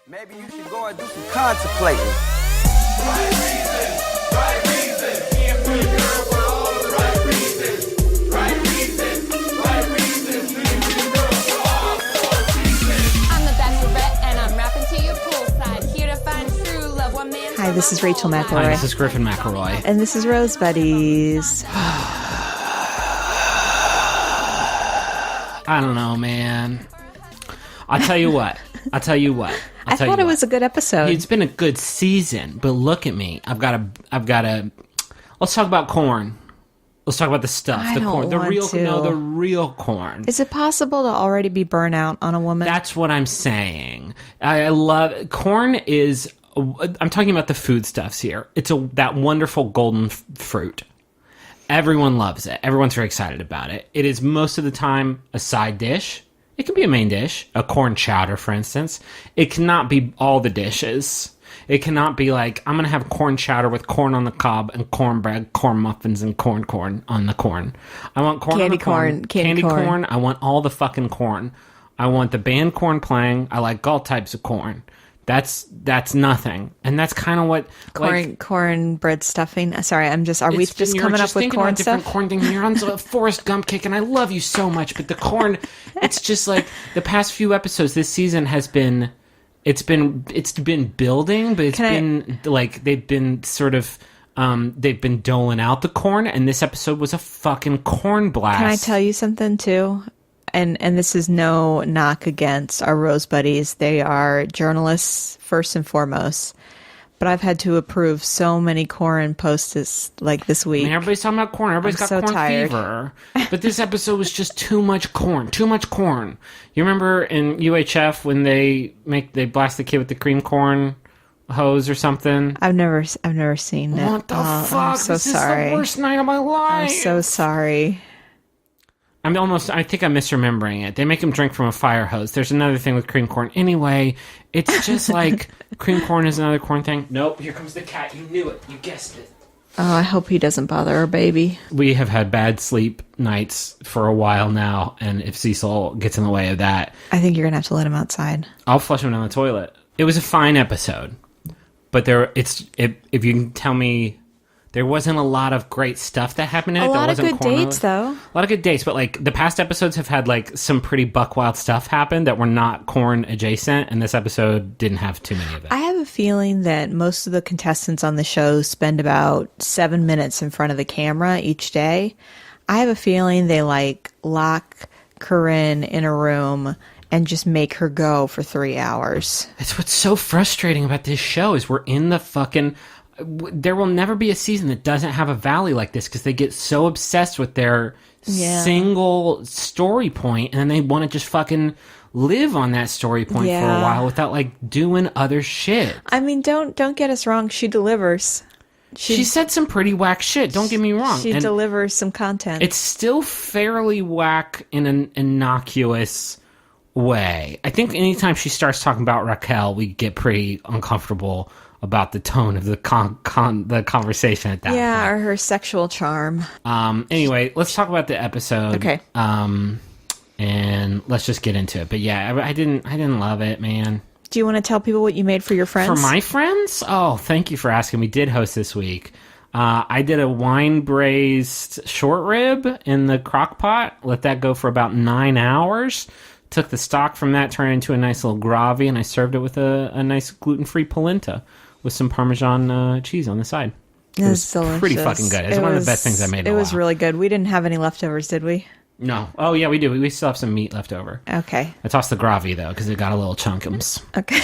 Maybe you should go and do some contemplating. Right reasons, right reasons. Me and pretty girl for all the right reasons. Right reasons, right reasons. Me and pretty girl for all the reasons. I'm the Bachelorette and I'm rapping to you poolside. Here to find true love. One man. Hi, this is Rachel McElroy. Hi, this is Griffin McElroy. And this is Rose Buddies. I don't know, man. I'll tell you what. I thought it was a good episode. It's been a good season, but look at me. I've got a. Let's talk about corn. Let's talk about the stuff. I the don't corn. The want real to. No, the real corn. Is it possible to already be burnt out on a woman? That's what I'm saying. I love corn is I'm talking about the foodstuffs here. It's that wonderful golden fruit. Everyone loves it. Everyone's very excited about it. It is most of the time a side dish. It can be a main dish, a corn chowder, for instance. It cannot be all the dishes. It cannot be like, I'm going to have corn chowder with corn on the cob and cornbread, corn muffins, and corn on the corn. I want corn Candy on the corn. Candy corn. I want all the fucking corn. I want the band corn playing. I like all types of corn. That's nothing. And that's kind of what... cornbread stuffing. Sorry, are we just coming up with corn stuff? Different corn thing. You're on a Forrest Gump kick, and I love you so much. But the corn, it's just like the past few episodes. This season has been, it's been building, but they've been doling out the corn, and this episode was a fucking corn blast. Can I tell you something too? And this is no knock against our Rose Buddies. They are journalists first and foremost. But I've had to approve so many corn posts this week. I mean, everybody's talking about corn. Everybody's got so corn tired. fever. But this episode was just too much corn. Too much corn. You remember in UHF when they blast the kid with the cream corn hose or something? I've never seen it. What the fuck? I'm so sorry. Is the worst night of my life. I'm so sorry. I think I'm misremembering it. They make him drink from a fire hose. There's another thing with cream corn. Anyway, it's just like cream corn is another corn thing. Nope, here comes the cat. You knew it. You guessed it. Oh, I hope he doesn't bother our baby. We have had bad sleep nights for a while now, and if Cecil gets in the way of that... I think you're going to have to let him outside. I'll flush him down the toilet. It was a fine episode, but if you can tell me... There wasn't a lot of great stuff that happened in it. A lot of good dates, though. A lot of good dates, but like the past episodes have had like some pretty buck wild stuff happen that were not corn adjacent, and this episode didn't have too many of that. I have a feeling that most of the contestants on the show spend about 7 minutes in front of the camera each day. I have a feeling they lock Corinne in a room and just make her go for 3 hours. That's what's so frustrating about this show is we're in the fucking... There will never be a season that doesn't have a valley like this because they get so obsessed with their single story point, and then they want to just fucking live on that story point for a while without doing other shit. I mean, don't get us wrong. She delivers. She said some pretty whack shit. Don't get me wrong. She delivers some content. It's still fairly whack in an innocuous way. I think anytime she starts talking about Raquel, we get pretty uncomfortable about the tone of the conversation at that point. Or her sexual charm. Anyway, let's talk about the episode. Okay. And let's just get into it. But yeah, I didn't love it, man. Do you want to tell people what you made for your friends? For my friends? Oh, thank you for asking. We did host this week. I did a wine-braised short rib in the crock pot. Let that go for about 9 hours. Took the stock from that, turned it into a nice little gravy, and I served it with a nice gluten-free polenta with some Parmesan cheese on the side. It was delicious. Pretty fucking good. It's one of the best things I made in a while. It was really good. We didn't have any leftovers, did we? No. Oh, yeah, we do. We still have some meat left over. Okay. I tossed the gravy, though, because it got a little chunkums. Okay.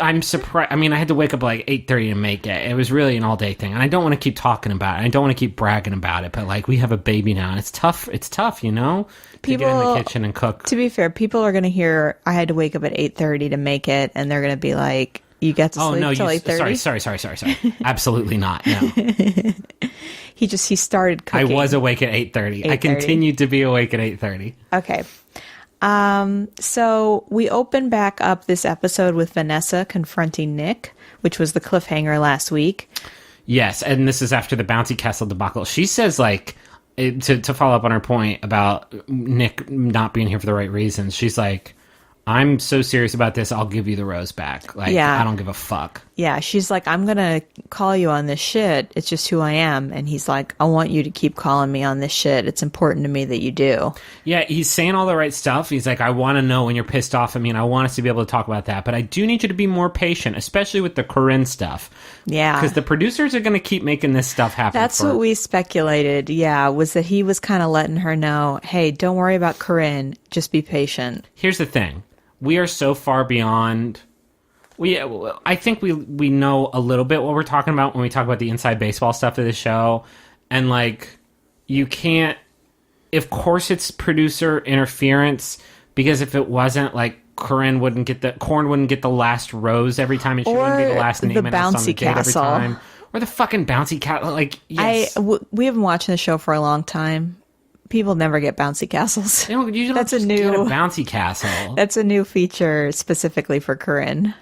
I'm surprised. I mean, I had to wake up 8:30 to make it. It was really an all-day thing. And I don't want to keep talking about it. I don't want to keep bragging about it. But, we have a baby now, and it's tough. It's tough, you know? People, to get in the kitchen and cook. To be fair, people are going to hear, I had to wake up at 8:30 to make it, and they're going to be like, you got to sleep till 8:30? Sorry. Absolutely not, no. He started cooking. I was awake at 8:30. I continued to be awake at 8:30. Okay. So we open back up this episode with Vanessa confronting Nick, which was the cliffhanger last week. Yes, and this is after the Bounty Castle debacle. She says, to follow up on her point about Nick not being here for the right reasons, she's like, I'm so serious about this, I'll give you the rose back. Like, Yeah. I don't give a fuck. Yeah, she's like, I'm gonna call you on this shit. It's just who I am. And he's like, I want you to keep calling me on this shit. It's important to me that you do. Yeah, he's saying all the right stuff. He's like, I want to know when you're pissed off at me, and I want us to be able to talk about that. But I do need you to be more patient, especially with the Corinne stuff. Yeah. Because the producers are going to keep making this stuff happen. That's what we speculated, yeah, was that he was kind of letting her know, hey, don't worry about Corinne, just be patient. Here's the thing. We are so far beyond... I think we know a little bit what we're talking about when we talk about the inside baseball stuff of the show. And, like, you can't... Of course it's producer interference, because if it wasn't, like, Corn wouldn't get the last rose every time, and she wouldn't be the last name the announced on the bouncy date every castle. time. Or the fucking bouncy castle. Like, yes. We have been watching the show for a long time. People never get bouncy castles. You don't That's just a get a new bouncy castle. That's a new feature specifically for Corinne.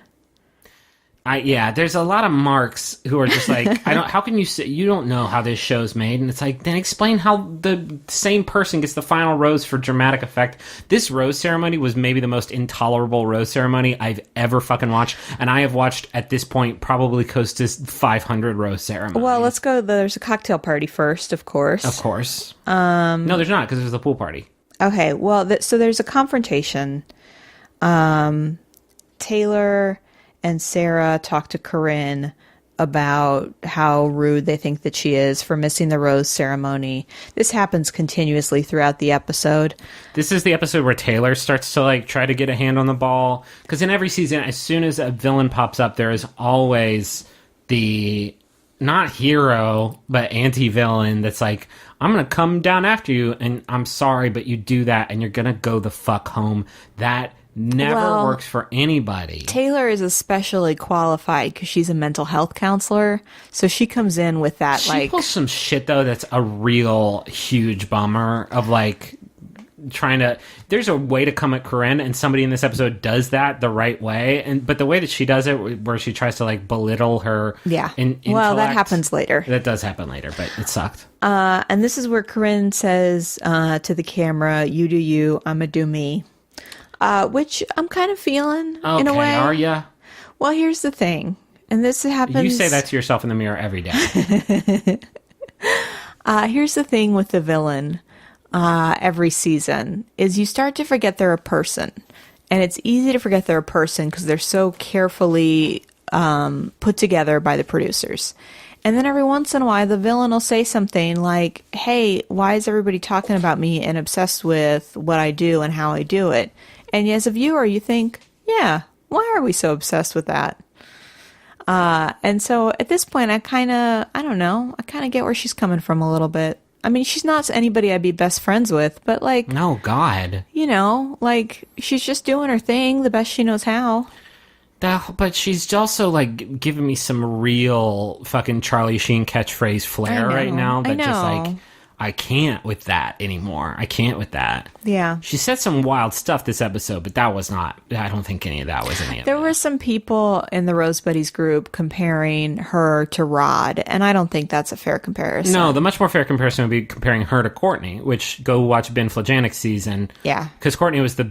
There's a lot of marks who are just like, how can you say you don't know how this show's made? And it's like, then explain how the same person gets the final rose for dramatic effect. This rose ceremony was maybe the most intolerable rose ceremony I've ever fucking watched. And I have watched, at this point, probably close to 500 rose ceremonies. Well, let's go. There's a cocktail party first, of course. Of course. No, there's not, because there's a pool party. Okay, well, so there's a confrontation. Taylor and Sarah talk to Corinne about how rude they think that she is for missing the rose ceremony. This happens continuously throughout the episode. This is the episode where Taylor starts to, like, try to get a hand on the ball. Because in every season, as soon as a villain pops up, there is always the, not hero, but anti-villain that's like, I'm going to come down after you, and I'm sorry, but you do that, and you're going to go the fuck home. That never works for anybody. Taylor is especially qualified because she's a mental health counselor. So she comes in with that, She pulls some shit, though, that's a real huge bummer of, like, trying to... There's a way to come at Corinne, and somebody in this episode does that the right way. But the way that she does it, where she tries to, like, belittle her... Yeah. Intellect, well, that happens later. That does happen later, but it sucked. And this is where Corinne says to the camera, you do you, I'ma do me. Which I'm kind of feeling in a way. Are ya? Well, here's the thing. And this happens... You say that to yourself in the mirror every day. Here's the thing with the villain every season is you start to forget they're a person. And it's easy to forget they're a person because they're so carefully put together by the producers. And then every once in a while, the villain will say something like, hey, why is everybody talking about me and obsessed with what I do and how I do it? And as a viewer, you think, yeah, why are we so obsessed with that? And so at this point, I kind of get where she's coming from a little bit. I mean, she's not anybody I'd be best friends with, but like... No, God. You know, like, she's just doing her thing the best she knows how. But she's also, like, giving me some real fucking Charlie Sheen catchphrase flair right now. That just, like, I can't with that anymore. I can't with that. Yeah. She said some wild stuff this episode, but that was not... I don't think any of that was any of it. There were some people in the Rose Buddies group comparing her to Rod, and I don't think that's a fair comparison. No, the much more fair comparison would be comparing her to Courtney, which go watch Ben Flajanic's season. Yeah. Because Courtney was the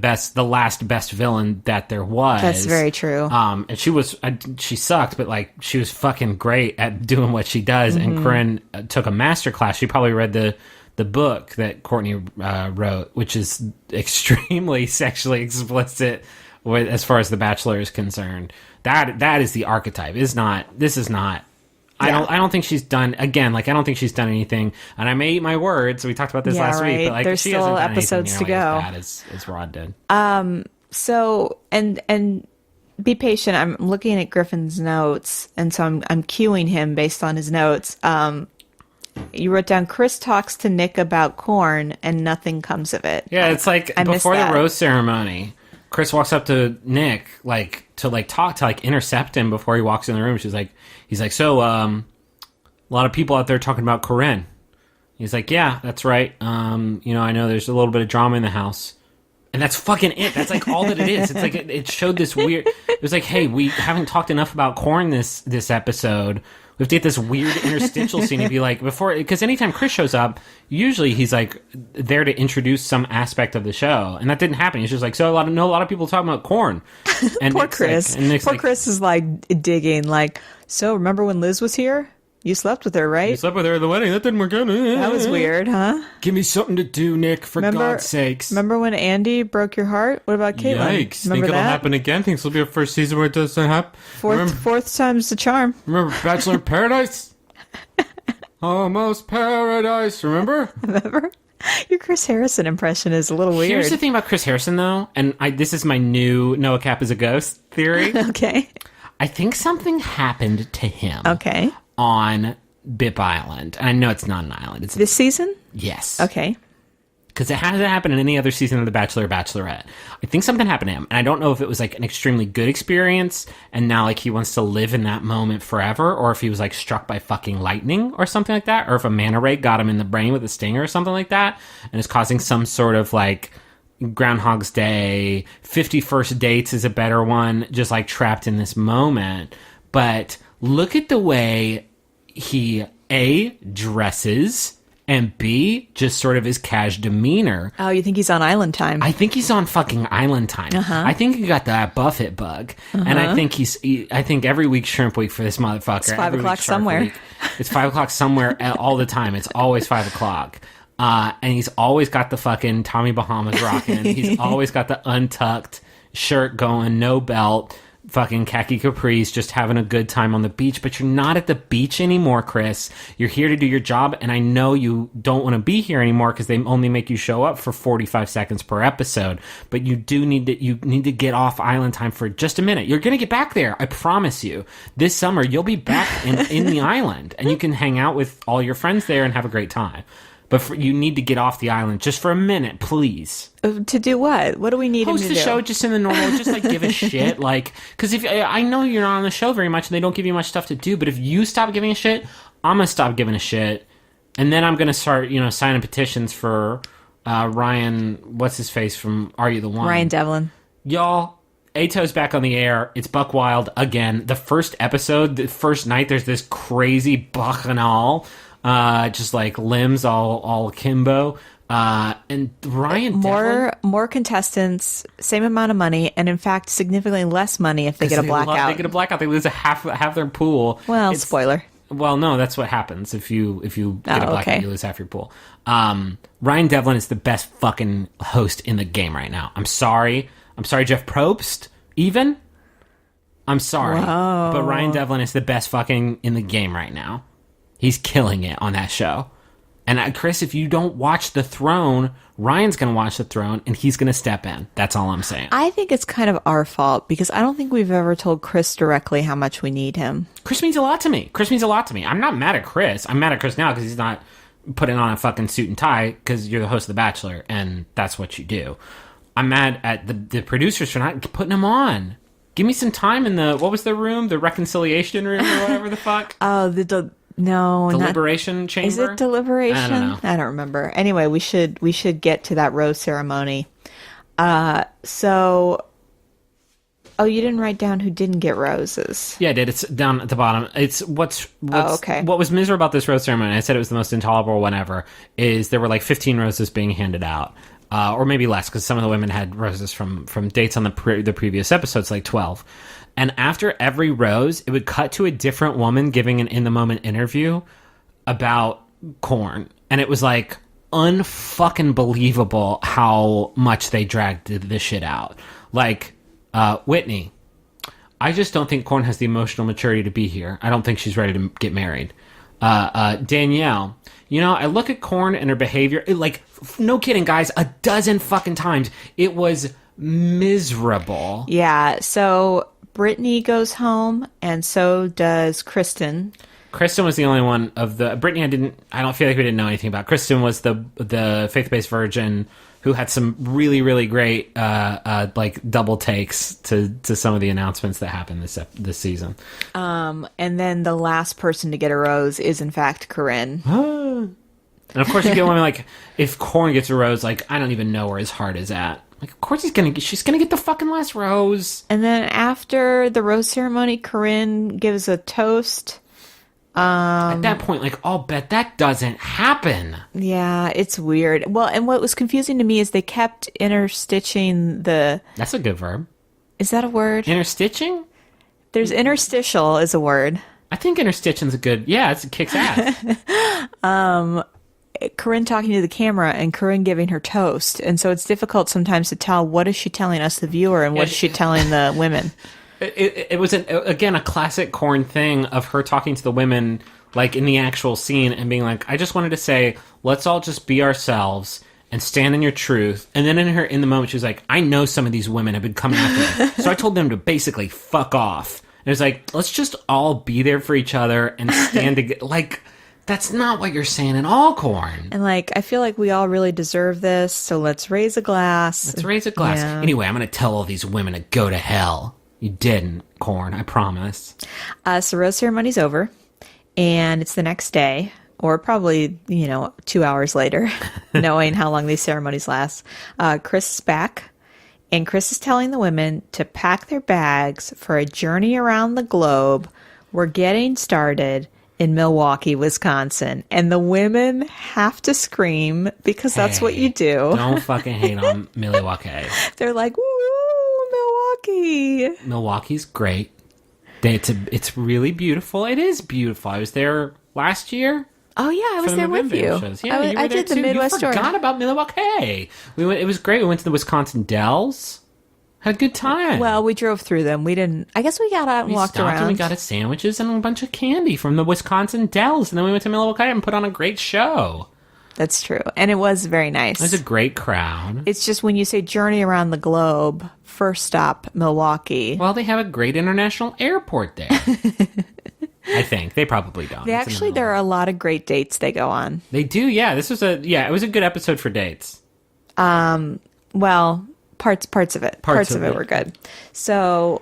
last best villain that there was. That's very true. And she sucked, but, like, she was fucking great at doing what she does, and Corinne took a master class. She probably read the book that Courtney wrote, which is extremely sexually explicit as far as The Bachelor is concerned. That is the archetype. This is not. Yeah. I don't think she's done, again, like, I don't think she's done anything, and I may eat my words. We talked about this last week, but, like, there's she still hasn't done episodes anything to go. as bad as Rod did. So, and be patient. I'm looking at Griffin's notes, and so I'm cueing him based on his notes. You wrote down, Chris talks to Nick about corn, and nothing comes of it. Yeah, it's like before the rose ceremony, Chris walks up to Nick, like, to, like, talk, to, like, intercept him before he walks in the room. He's like, so, a lot of people out there talking about Corinne. He's like, yeah, that's right. You know, I know there's a little bit of drama in the house. And that's fucking it. That's, like, all that it is. It's like, it showed this weird... It was like, hey, we haven't talked enough about corn this episode. We have to get this weird interstitial scene and be like, because anytime Chris shows up, usually he's like there to introduce some aspect of the show, and that didn't happen. He's just like, so a lot of people talking about corn. And Poor Nick's Chris. Like, and Nick's Poor like, Chris is like digging, like, so remember when Liz was here? You slept with her, right? you slept with her at the wedding. That didn't work out. That was weird, huh? Give me something to do, Nick, for God's sakes. Remember when Andy broke your heart? What about Caitlin? Yikes. Think Remember it'll that? happen again? Think this will be a first season where it doesn't happen? Fourth time's the charm. Remember Bachelor in Paradise? Almost Paradise, remember? Remember? Your Chris Harrison impression is a little weird. Here's the thing about Chris Harrison, though, and this is my new Noah Cap is a ghost theory. Okay. I think something happened to him Okay. on Bip Island. And I know it's not an island. It's This season? yes. Okay. Because it hasn't happened in any other season of The Bachelor or Bachelorette. I think something happened to him. And I don't know if it was like an extremely good experience and now like he wants to live in that moment forever, or if he was like struck by fucking lightning or something like that, or if a manta ray got him in the brain with a stinger or something like that and is causing some sort of like Groundhog's Day, 51st Dates is a better one, just like trapped in this moment. But look at the way he A, dresses, and B, just sort of his cash demeanor. Oh, you think he's on island time? I think he's on fucking island time. I think he got that Buffett bug, and I think I think every week Shrimp Week for this motherfucker. It's 5 Every o'clock week Shark somewhere. Week. It's 5 o'clock somewhere all the time. It's always 5 o'clock. And he's always got the fucking Tommy Bahamas rocking. He's always got the untucked shirt going, no belt, fucking khaki capris, just having a good time on the beach. But you're not at the beach anymore, Chris. You're here to do your job, and I know you don't want to be here anymore because they only make you show up for 45 seconds per episode. But you need to get off island time for just a minute. You're gonna get back there, I promise you. This summer you'll be back in the island, and you can hang out with all your friends there and have a great time. But you need to get off the island just for a minute, please. To do what? What do we need him Host to the do? show just in the normal, just like give a shit. Like, because if I know you're not on the show very much and they don't give you much stuff to do, but if you stop giving a shit, I'm going to stop giving a shit. And then I'm going to start, signing petitions for Ryan, what's his face from Are You the One? Ryan Devlin. Y'all, Ato's back on the air. It's Buck Wild again. The first episode, the first night, there's this crazy bacchanal. Just like limbs all akimbo. And Ryan Devlin, More contestants, same amount of money, and in fact, significantly less money if they get a blackout. They get a blackout. They lose half their pool. Well, spoiler. Well, no, that's what happens if you get a blackout. Okay. You lose half your pool. Ryan Devlin is the best fucking host in the game right now. I'm sorry, Jeff Probst. Even I'm sorry, but Ryan Devlin is the best fucking in the game right now. He's killing it on that show. And Chris, if you don't watch The Throne, Ryan's going to watch The Throne, and he's going to step in. That's all I'm saying. I think it's kind of our fault because I don't think we've ever told Chris directly how much we need him. Chris means a lot to me. I'm not mad at Chris. I'm mad at Chris now because he's not putting on a fucking suit and tie because you're the host of The Bachelor, and that's what you do. I'm mad at the producers for not putting him on. Give me some time in what was the room? The reconciliation room or whatever the fuck? Oh, no, Deliberation chamber? Is it deliberation? I don't know. I don't remember. Anyway, we should get to that rose ceremony. So, you didn't write down who didn't get roses. Yeah, I did. It's down at the bottom. It's what's okay. What was miserable about this rose ceremony, I said it was the most intolerable one ever, is there were like 15 roses being handed out. Or maybe less, because some of the women had roses from dates on the previous episodes, like 12. And after every rose, it would cut to a different woman giving an in-the-moment interview about corn. And it was like unfucking believable how much they dragged this shit out. Like, Whitney, I just don't think Corn has the emotional maturity to be here. I don't think she's ready to get married. Danielle, I look at Corn and her behavior, no kidding, guys, a dozen fucking times. It was miserable. Yeah, so Brittany goes home, and so does Kristen. Kristen was the only one of the... Brittany, I don't feel like we didn't know anything about. Kristen was the faith-based virgin who had some really, really great double takes to some of the announcements that happened this season. And then the last person to get a rose is, in fact, Corinne. And of course you get women like, if Corn gets a rose, like, I don't even know where his heart is at. Like, of course she's gonna get the fucking last rose. And then after the rose ceremony, Corinne gives a toast At that point, like, I'll bet that doesn't happen. Yeah, it's weird. Well, and what was confusing to me is they kept interstitching the... That's a good verb. Is that a word? Interstitching? There's interstitial is a word. I think interstitching's a good... Yeah, it kicks ass. Corinne talking to the camera and Corinne giving her toast. And so it's difficult sometimes to tell what is she telling us, the viewer, and what is she telling the women. It was, again, a classic Corn thing of her talking to the women, like, in the actual scene and being like, I just wanted to say, let's all just be ourselves and stand in your truth. And then in the moment, she was like, I know some of these women have been coming after me. So I told them to basically fuck off. And it was like, let's just all be there for each other and stand together. Like, that's not what you're saying at all, Corn. And, like, I feel like we all really deserve this, so let's raise a glass. Let's raise a glass. Yeah. Anyway, I'm going to tell all these women to go to hell. You didn't, Corn, I promise. So rose ceremony's over, and it's the next day, or probably, 2 hours later, knowing how long these ceremonies last. Chris is back, and Chris is telling the women to pack their bags for a journey around the globe. We're getting started in Milwaukee, Wisconsin. And the women have to scream because that's what you do. Don't fucking hate on Milwaukee. They're like, woo, Milwaukee. Milwaukee's great. It's really beautiful. It is beautiful. I was there last year. Oh yeah, I was for the there with November you. shows. Yeah, you were I there did the too. Midwest You tour. forgot about Milwaukee. It was great. We went to the Wisconsin Dells. Had a good time. Well, we drove through them. We didn't. I guess we got out and we walked stopped around. and we got us sandwiches and a bunch of candy from the Wisconsin Dells, and then we went to Milwaukee and put on a great show. That's true, and it was very nice. It was a great crowd. It's just when you say journey around the globe, first stop Milwaukee. Well, they have a great international airport there. I think they probably don't. There are a lot of great dates they go on. They do, yeah. It was a good episode for dates. Well, parts of it. Parts of it were good. So,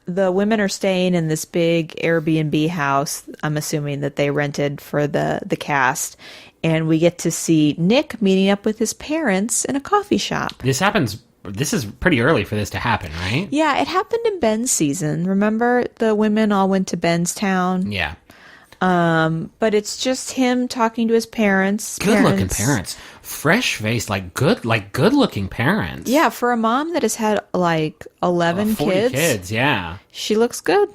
the women are staying in this big Airbnb house. I'm assuming that they rented for the cast. And we get to see Nick meeting up with his parents in a coffee shop. This is pretty early for this to happen, right? Yeah, it happened in Ben's season. Remember, the women all went to Ben's town? Yeah. But it's just him talking to his parents. Good-looking parents. Fresh-faced, good-looking parents. Yeah, for a mom that has had, 11 40 kids. kids, yeah. She looks good.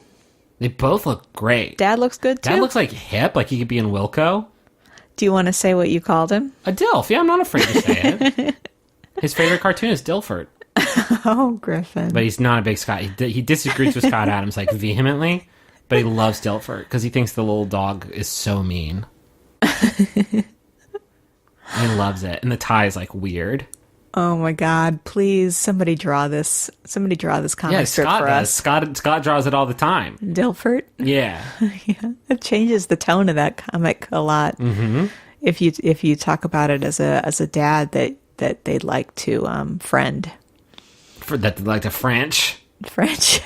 They both look great. Dad looks good, too. Dad looks hip, like he could be in Wilco. Do you want to say what you called him? A Dilf. Yeah, I'm not afraid to say it. His favorite cartoon is Dilfert. Oh, Griffin. But he's not a big Scott. He disagrees with Scott Adams, vehemently. But he loves Dilfert because he thinks the little dog is so mean. He loves it. And the tie is, weird. Oh, my God. Please, somebody draw this. Somebody draw this comic strip Scott for does. us. Scott draws it all the time. Dilfert? Yeah. Yeah. It changes the tone of that comic a lot. Mm-hmm. If you talk about it as a dad that they'd like to friend. The French. French.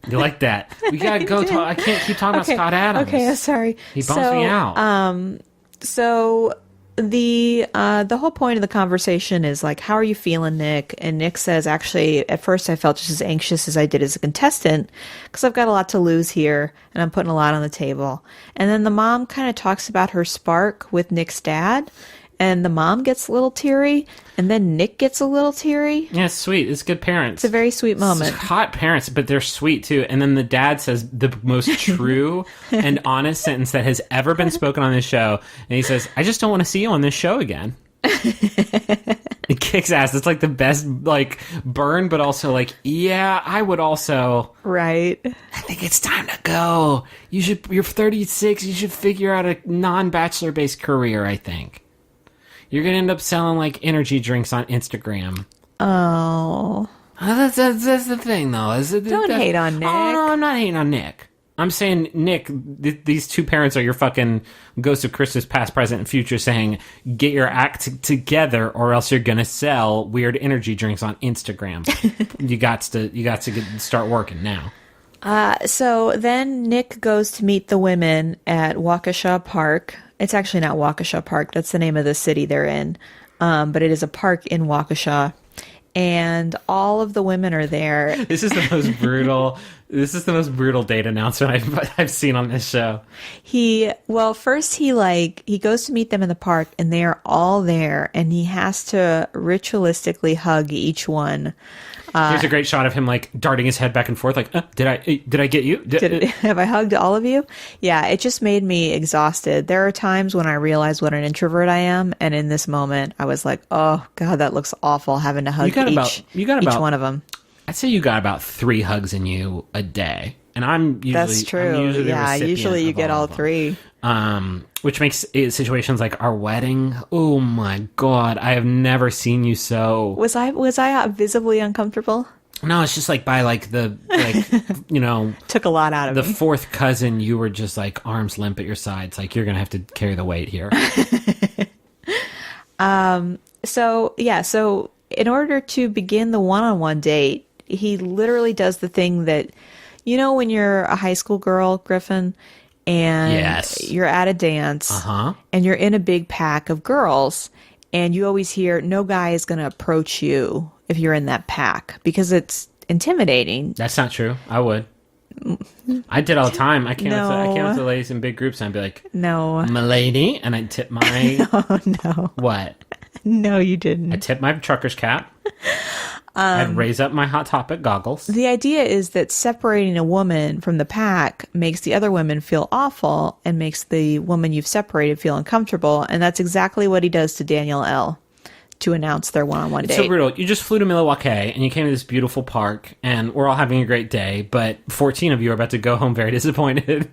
You like that? We gotta go talk. I can't keep talking about Scott Adams. Okay, sorry. He bumps me out. So the whole point of the conversation is how are you feeling, Nick? And Nick says, actually, at first I felt just as anxious as I did as a contestant because I've got a lot to lose here and I'm putting a lot on the table. And then the mom kind of talks about her spark with Nick's dad. And the mom gets a little teary, and then Nick gets a little teary. Yeah, it's sweet. It's good parents. It's a very sweet moment. It's hot parents, but they're sweet too. And then the dad says the most true and honest sentence that has ever been spoken on this show. And he says, I just don't want to see you on this show again. It kicks ass. It's the best, burn, but also yeah, I would also. Right. I think it's time to go. You're 36. You should figure out a non-bachelor based career, I think. You're going to end up selling, energy drinks on Instagram. Oh. That's the thing, though. Don't hate on Nick. Oh, no, I'm not hating on Nick. I'm saying, Nick, these two parents are your fucking ghosts of Christmas past, present, and future saying, get your act together or else you're going to sell weird energy drinks on Instagram. You got to start working now. So then Nick goes to meet the women at Waukesha Park. It's actually not Waukesha Park. That's the name of the city they're in. But it is a park in Waukesha. and all of the women are there. This is the most brutal. This is the most brutal date announcement I've seen on this show. First he goes to meet them in the park, and they are all there, and he has to ritualistically hug each one. Here's a great shot of him like darting his head back and forth, like, did I get you? Have I hugged all of you? Yeah, it just made me exhausted. There are times when I realize what an introvert I am, and in this moment, I was like, oh god, that looks awful, having to hug each one of them. I'd say you got about 3 hugs in you a day, and I'm usually that's true. I'm usually the recipient usually you of get all of them. 3. Which makes situations like our wedding. Oh my god, I have never seen you so. Was I visibly uncomfortable? No, it's just like by like the Took a lot out of the me. 4th cousin. You were just like arms limp at your sides, like you're gonna have to carry the weight here. So in order to begin the one-on-one date, he literally does the thing that, when you're a high school girl, Griffin, and yes. you're at a dance, and you're in a big pack of girls, and you always hear, no guy is going to approach you if you're in that pack, because it's intimidating. That's not true. I would. I did all the time. I came No. up to ladies in big groups, and I'd be like, No. "M'lady," and I'd tip my Oh, no. what? No, you didn't. I'd tip my trucker's cap. I'd raise up my Hot Topic goggles. The idea is that separating a woman from the pack makes the other women feel awful and makes the woman you've separated feel uncomfortable. And that's exactly what he does to Danielle L. to announce their one-on-one It's date. so brutal. You just flew to Milwaukee, and you came to this beautiful park, and we're all having a great day, but 14 of you are about to go home very disappointed.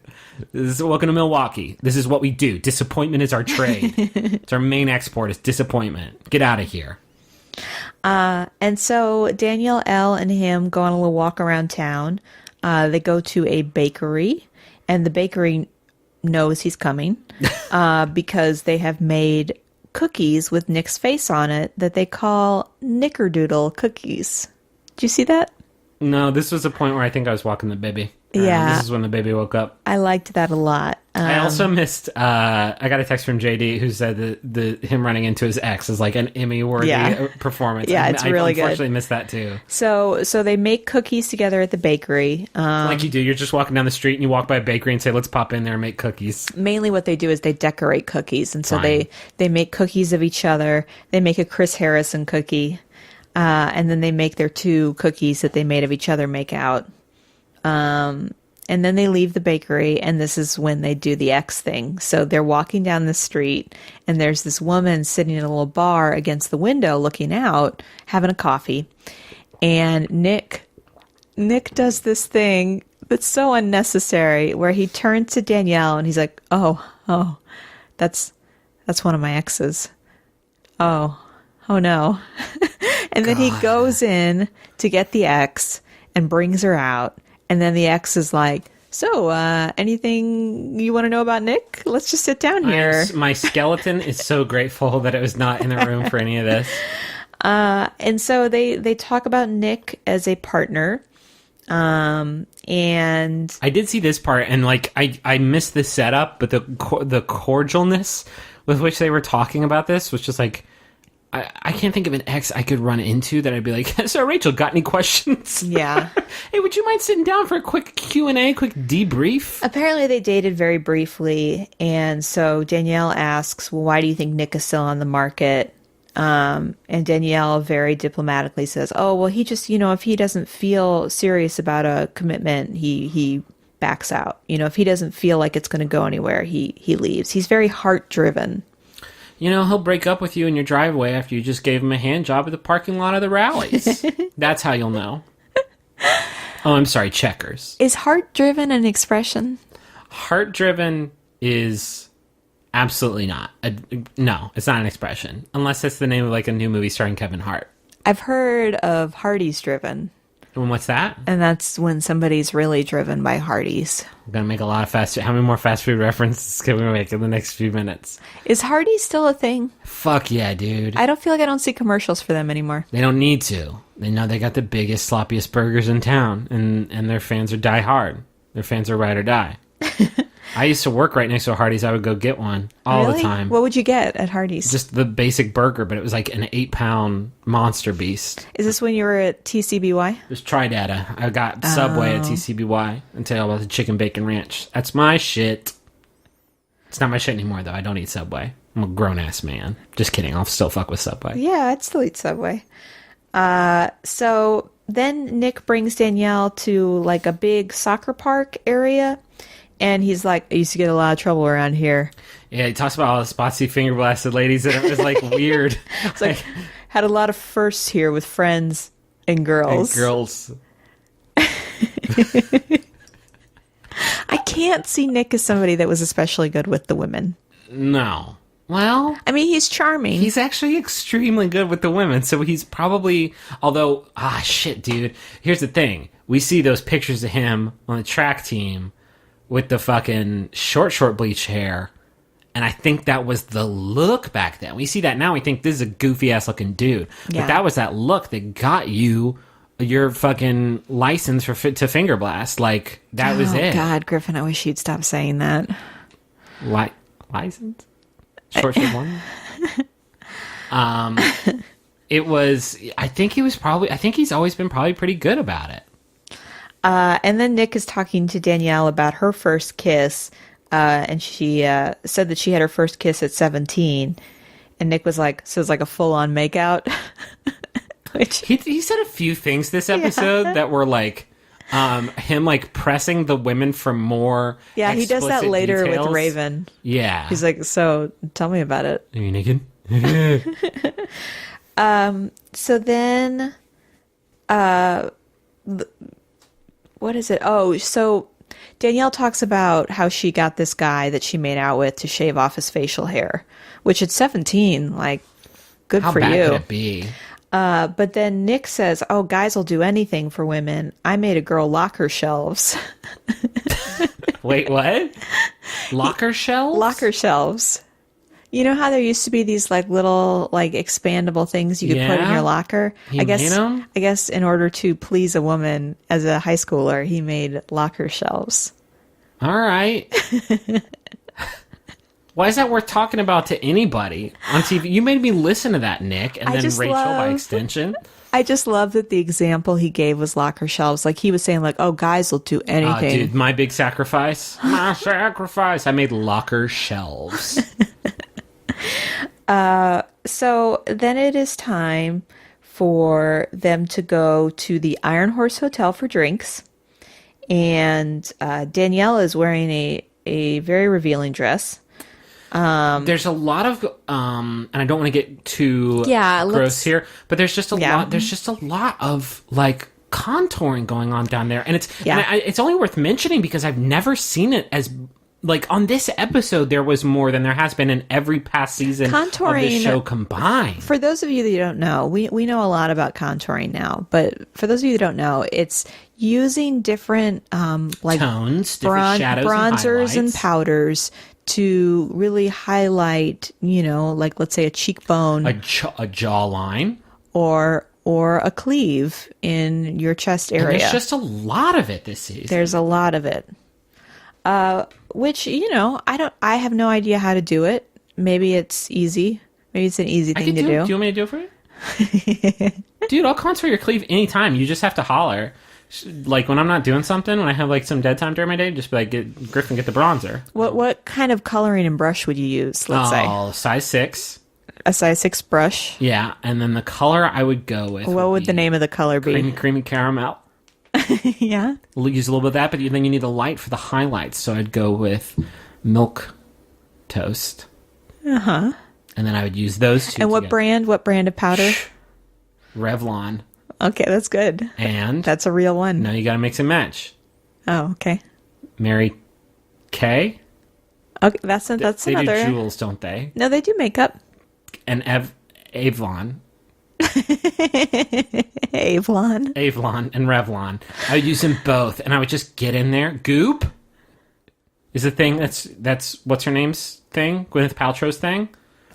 Welcome to Milwaukee. This is what we do. Disappointment is our trade. It's our main export is disappointment. Get out of here. And so Danielle L. and him go on a little walk around town. They go to a bakery, and the bakery knows he's coming because they have made cookies with Nick's face on it that they call Knickerdoodle cookies. Did you see that? No, this was a point where I think I was walking the baby. Yeah. This is when the baby woke up. I liked that a lot. I also missed, I got a text from JD who said that him running into his ex is like an Emmy-worthy performance. Yeah, it's really good. I unfortunately missed that too. So they make cookies together at the bakery. Like you do, you're just walking down the street and you walk by a bakery and say, let's pop in there and make cookies. Mainly what they do is they decorate cookies. And so Fine. they make cookies of each other. They make a Chris Harrison cookie. And then they make their 2 cookies that they made of each other make out. And then they leave the bakery, and this is when they do the X thing. So they're walking down the street, and there's this woman sitting in a little bar against the window looking out, having a coffee. And Nick does this thing that's so unnecessary, where he turns to Danielle, and he's like, oh, that's one of my exes. Oh no. And then he goes in to get the ex and brings her out. And then the ex is like, so, anything you want to know about Nick? Let's just sit down here. My skeleton is so grateful that it was not in the room for any of this. And so they talk about Nick as a partner. And I did see this part, and like I missed the setup, but the cordialness with which they were talking about this was just like, I can't think of an ex I could run into that I'd be like, so Rachel, got any questions? Yeah. Hey, would you mind sitting down for a quick Q&A, quick debrief? Apparently they dated very briefly. And so Danielle asks, well, why do you think Nick is still on the market? And Danielle very diplomatically says, oh, well, he just, if he doesn't feel serious about a commitment, he backs out. If he doesn't feel like it's going to go anywhere, he leaves. He's very heart driven. He'll break up with you in your driveway after you just gave him a hand job at the parking lot of the rallies. That's how you'll know. Oh, I'm sorry, Checkers. Is heart driven an expression? Heart driven is absolutely not. No, it's not an expression. Unless it's the name of like a new movie starring Kevin Hart. I've heard of Hardee's driven. And what's that? And that's when somebody's really driven by Hardee's. I'm going to make a lot of fast food. How many more fast food references can we make in the next few minutes? Is Hardee's still a thing? Fuck yeah, dude. I don't feel like I don't see commercials for them anymore. They don't need to. They know they got the biggest, sloppiest burgers in town, and their fans are die hard. Their fans are ride or die. I used to work right next to a Hardee's. I would go get one all the time. What would you get at Hardee's? Just the basic burger, but it was like an 8-pound monster beast. Is this when you were at TCBY? Just try data. I got Subway at TCBY until about the chicken bacon ranch. That's my shit. It's not my shit anymore, though. I don't eat Subway. I'm a grown-ass man. Just kidding. I'll still fuck with Subway. Yeah, I'd still eat Subway. So then Nick brings Danielle to like a big soccer park area. And he's like, I used to get a lot of trouble around here. Yeah, he talks about all the spotsy finger blasted ladies, and it was like weird. It's like, had a lot of firsts here with friends and girls. I can't see Nick as somebody that was especially good with the women. No. Well, I mean, he's charming. he's actually extremely good with the women, so he's probably, although, shit, dude. Here's the thing. We see those pictures of him on the track team with the fucking short bleach hair, and I think that was the look back then. We see that now, we think this is a goofy-ass looking dude. Yeah. But that was that look that got you your fucking license to finger blast. Like, that was it. Oh, God, Griffin, I wish you'd stop saying that. License? Short one? It was, I think he's always been probably pretty good about it. And then Nick is talking to Danielle about her first kiss, and she said that she had her first kiss at 17. And Nick was like, so it's like a full-on makeout? Which, He said a few things this episode that were like, him like pressing the women for more yeah, he does that explicit later details. with Raven. Yeah. He's like, so tell me about it. Are you naked? So then, what is it? Oh, so Danielle talks about how she got this guy that she made out with to shave off his facial hair, which at 17, like, good How for bad you. could it be? But then Nick says, oh, guys will do anything for women. I made a girl lock her shelves. Wait, what? Locker shelves? Locker shelves. You know how there used to be these like little like expandable things you could put in Yeah. your locker? He made 'em? I guess in order to please a woman as a high schooler, he made locker shelves. All right. Why is that worth talking about to anybody on TV? You made me listen to that, Nick, and I then just Rachel by love- extension. I just love that the example he gave was locker shelves. Like he was saying like, oh, guys will do anything. Dude, my big sacrifice. My sacrifice. I made locker shelves. So then it is time for them to go to the Iron Horse Hotel for drinks. And Danielle is wearing a very revealing dress. There's a lot of, and I don't want to get too gross here, but there's just a lot. There's just a lot of like contouring going on down there, and it's only worth mentioning because I've never seen it as like on this episode. There was more than there has been in every past season of the show combined. For those of you that don't know, we know a lot about contouring now, but for those of you that don't know, it's using different like tones, different shadows, bronzers and highlights. powders to really highlight, you know, like let's say a cheekbone, a jawline, or a cleave in your chest area. And there's just a lot of it this season. There's a lot of it. Which, you know, I have no idea how to do it. Maybe it's easy. Maybe it's an easy thing to do. Do you want me to do it for you? Dude, I'll contour your cleave anytime. You just have to holler. Like when I'm not doing something, when I have like some dead time during my day, just be like, Griffin, get the bronzer. What kind of coloring and brush would you use? Let's say size 6. A size 6 brush. Yeah, and then the color I would go with. What would the name of the color be? Creamy caramel. Yeah. We'll use a little bit of that, but then you need a light for the highlights. So I'd go with milk toast. Uh-huh. And then I would use those two. And what brand of powder? Revlon. Okay, that's good. And that's a real one. now you got to mix and match. Oh, okay. Mary Kay. Okay, that's They another. do jewels, don't they? No, they do makeup. And Avlon. Avlon and Revlon. I would use them both, and I would just get in there. Goop is the thing that's what's her name's thing, Gwyneth Paltrow's thing.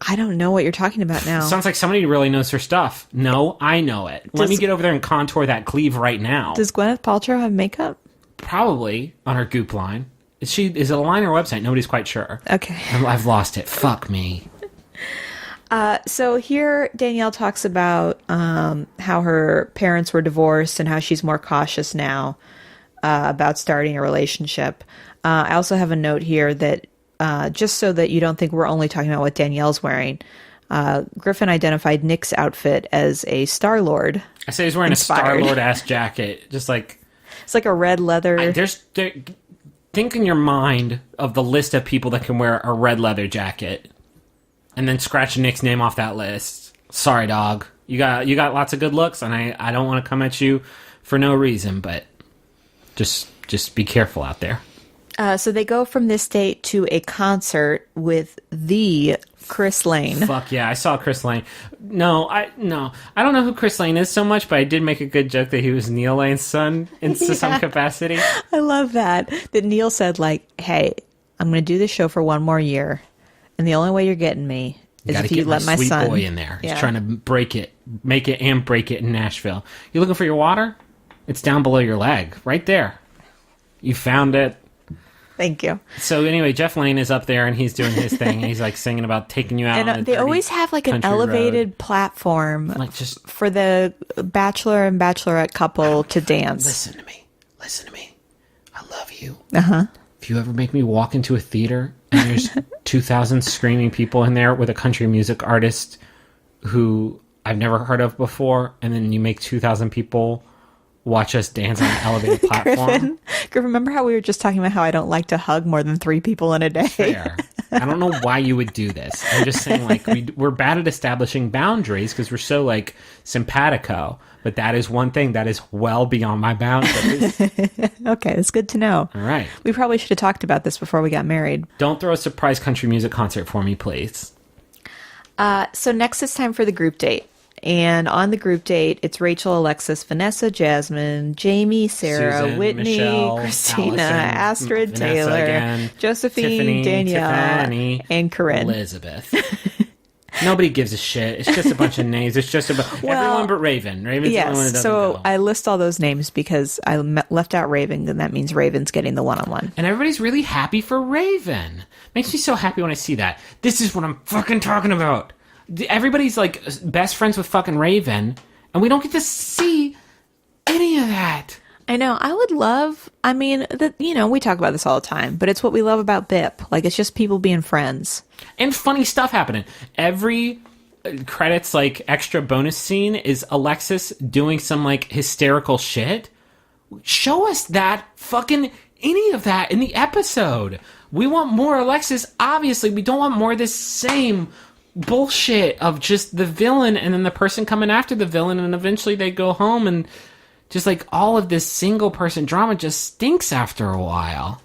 I don't know what you're talking about now. Sounds like somebody who really knows her stuff. No, I know it. Let me get over there and contour that cleave right now. Does Gwyneth Paltrow have makeup? Probably on her Goop line. Is it a line or website? Nobody's quite sure. Okay. I've lost it. Fuck me. So here Danielle talks about how her parents were divorced and how she's more cautious now about starting a relationship. I also have a note here that just so that you don't think we're only talking about what Danielle's wearing, Griffin identified Nick's outfit as a Star-Lord. I say he's wearing inspired. a Star-Lord-ass jacket. Just like... It's like a red leather... Think in your mind of the list of people that can wear a red leather jacket, and then scratch Nick's name off that list. Sorry, dog. You got lots of good looks, and I don't want to come at you for no reason, but just be careful out there. So they go from this date to a concert with the Chris Lane. Fuck yeah, I saw Chris Lane. No, I don't know who Chris Lane is so much, but I did make a good joke that he was Neil Lane's son in some capacity. I love that Neil said, like, hey, I'm going to do this show for one more year, and the only way you're getting me is if you let my sweet son boy in there. Yeah. He's trying to make it and break it in Nashville. You looking for your water? It's down below your leg, right there. You found it. Thank you. So anyway, Jeff Lane is up there and he's doing his thing. And he's like singing about taking you out. And they always have like an elevated platform, like just for the Bachelor and Bachelorette couple to dance. Listen to me. I love you. If you ever make me walk into a theater and there's 2,000 screaming people in there with a country music artist who I've never heard of before, and then you make 2,000 people watch us dance on an elevated platform. Griffin, remember how we were just talking about how I don't like to hug more than 3 people in a day? Fair. I don't know why you would do this. I'm just saying, like, we're bad at establishing boundaries because we're so, like, simpatico. But that is one thing that is well beyond my boundaries. Okay, that's good to know. All right. We probably should have talked about this before we got married. Don't throw a surprise country music concert for me, please. So next it's time for the group date. And on the group date, it's Rachel, Alexis, Vanessa, Jasmine, Jamie, Sarah, Susan, Whitney, Michelle, Christina, Allison, Astrid, Vanessa Taylor, again, Josephine, Tiffany, Danielle, Tiffany, and Corinne. Elizabeth. Nobody gives a shit. It's just a bunch of names. It's just everyone but Raven. Raven's the only one that doesn't go. I list all those names because I left out Raven, and that means Raven's getting the one-on-one. And everybody's really happy for Raven. Makes me so happy when I see that. This is what I'm fucking talking about. Everybody's like best friends with fucking Raven, and we don't get to see any of that. I know. I would love, we talk about this all the time, but it's what we love about BIP. Like, it's just people being friends. And funny stuff happening. Every credits, like, extra bonus scene is Alexis doing some, like, hysterical shit. Show us that fucking any of that in the episode. We want more Alexis. Obviously, we don't want more of this same bullshit of just the villain and then the person coming after the villain, and eventually they go home, and just like all of this single person drama just stinks after a while.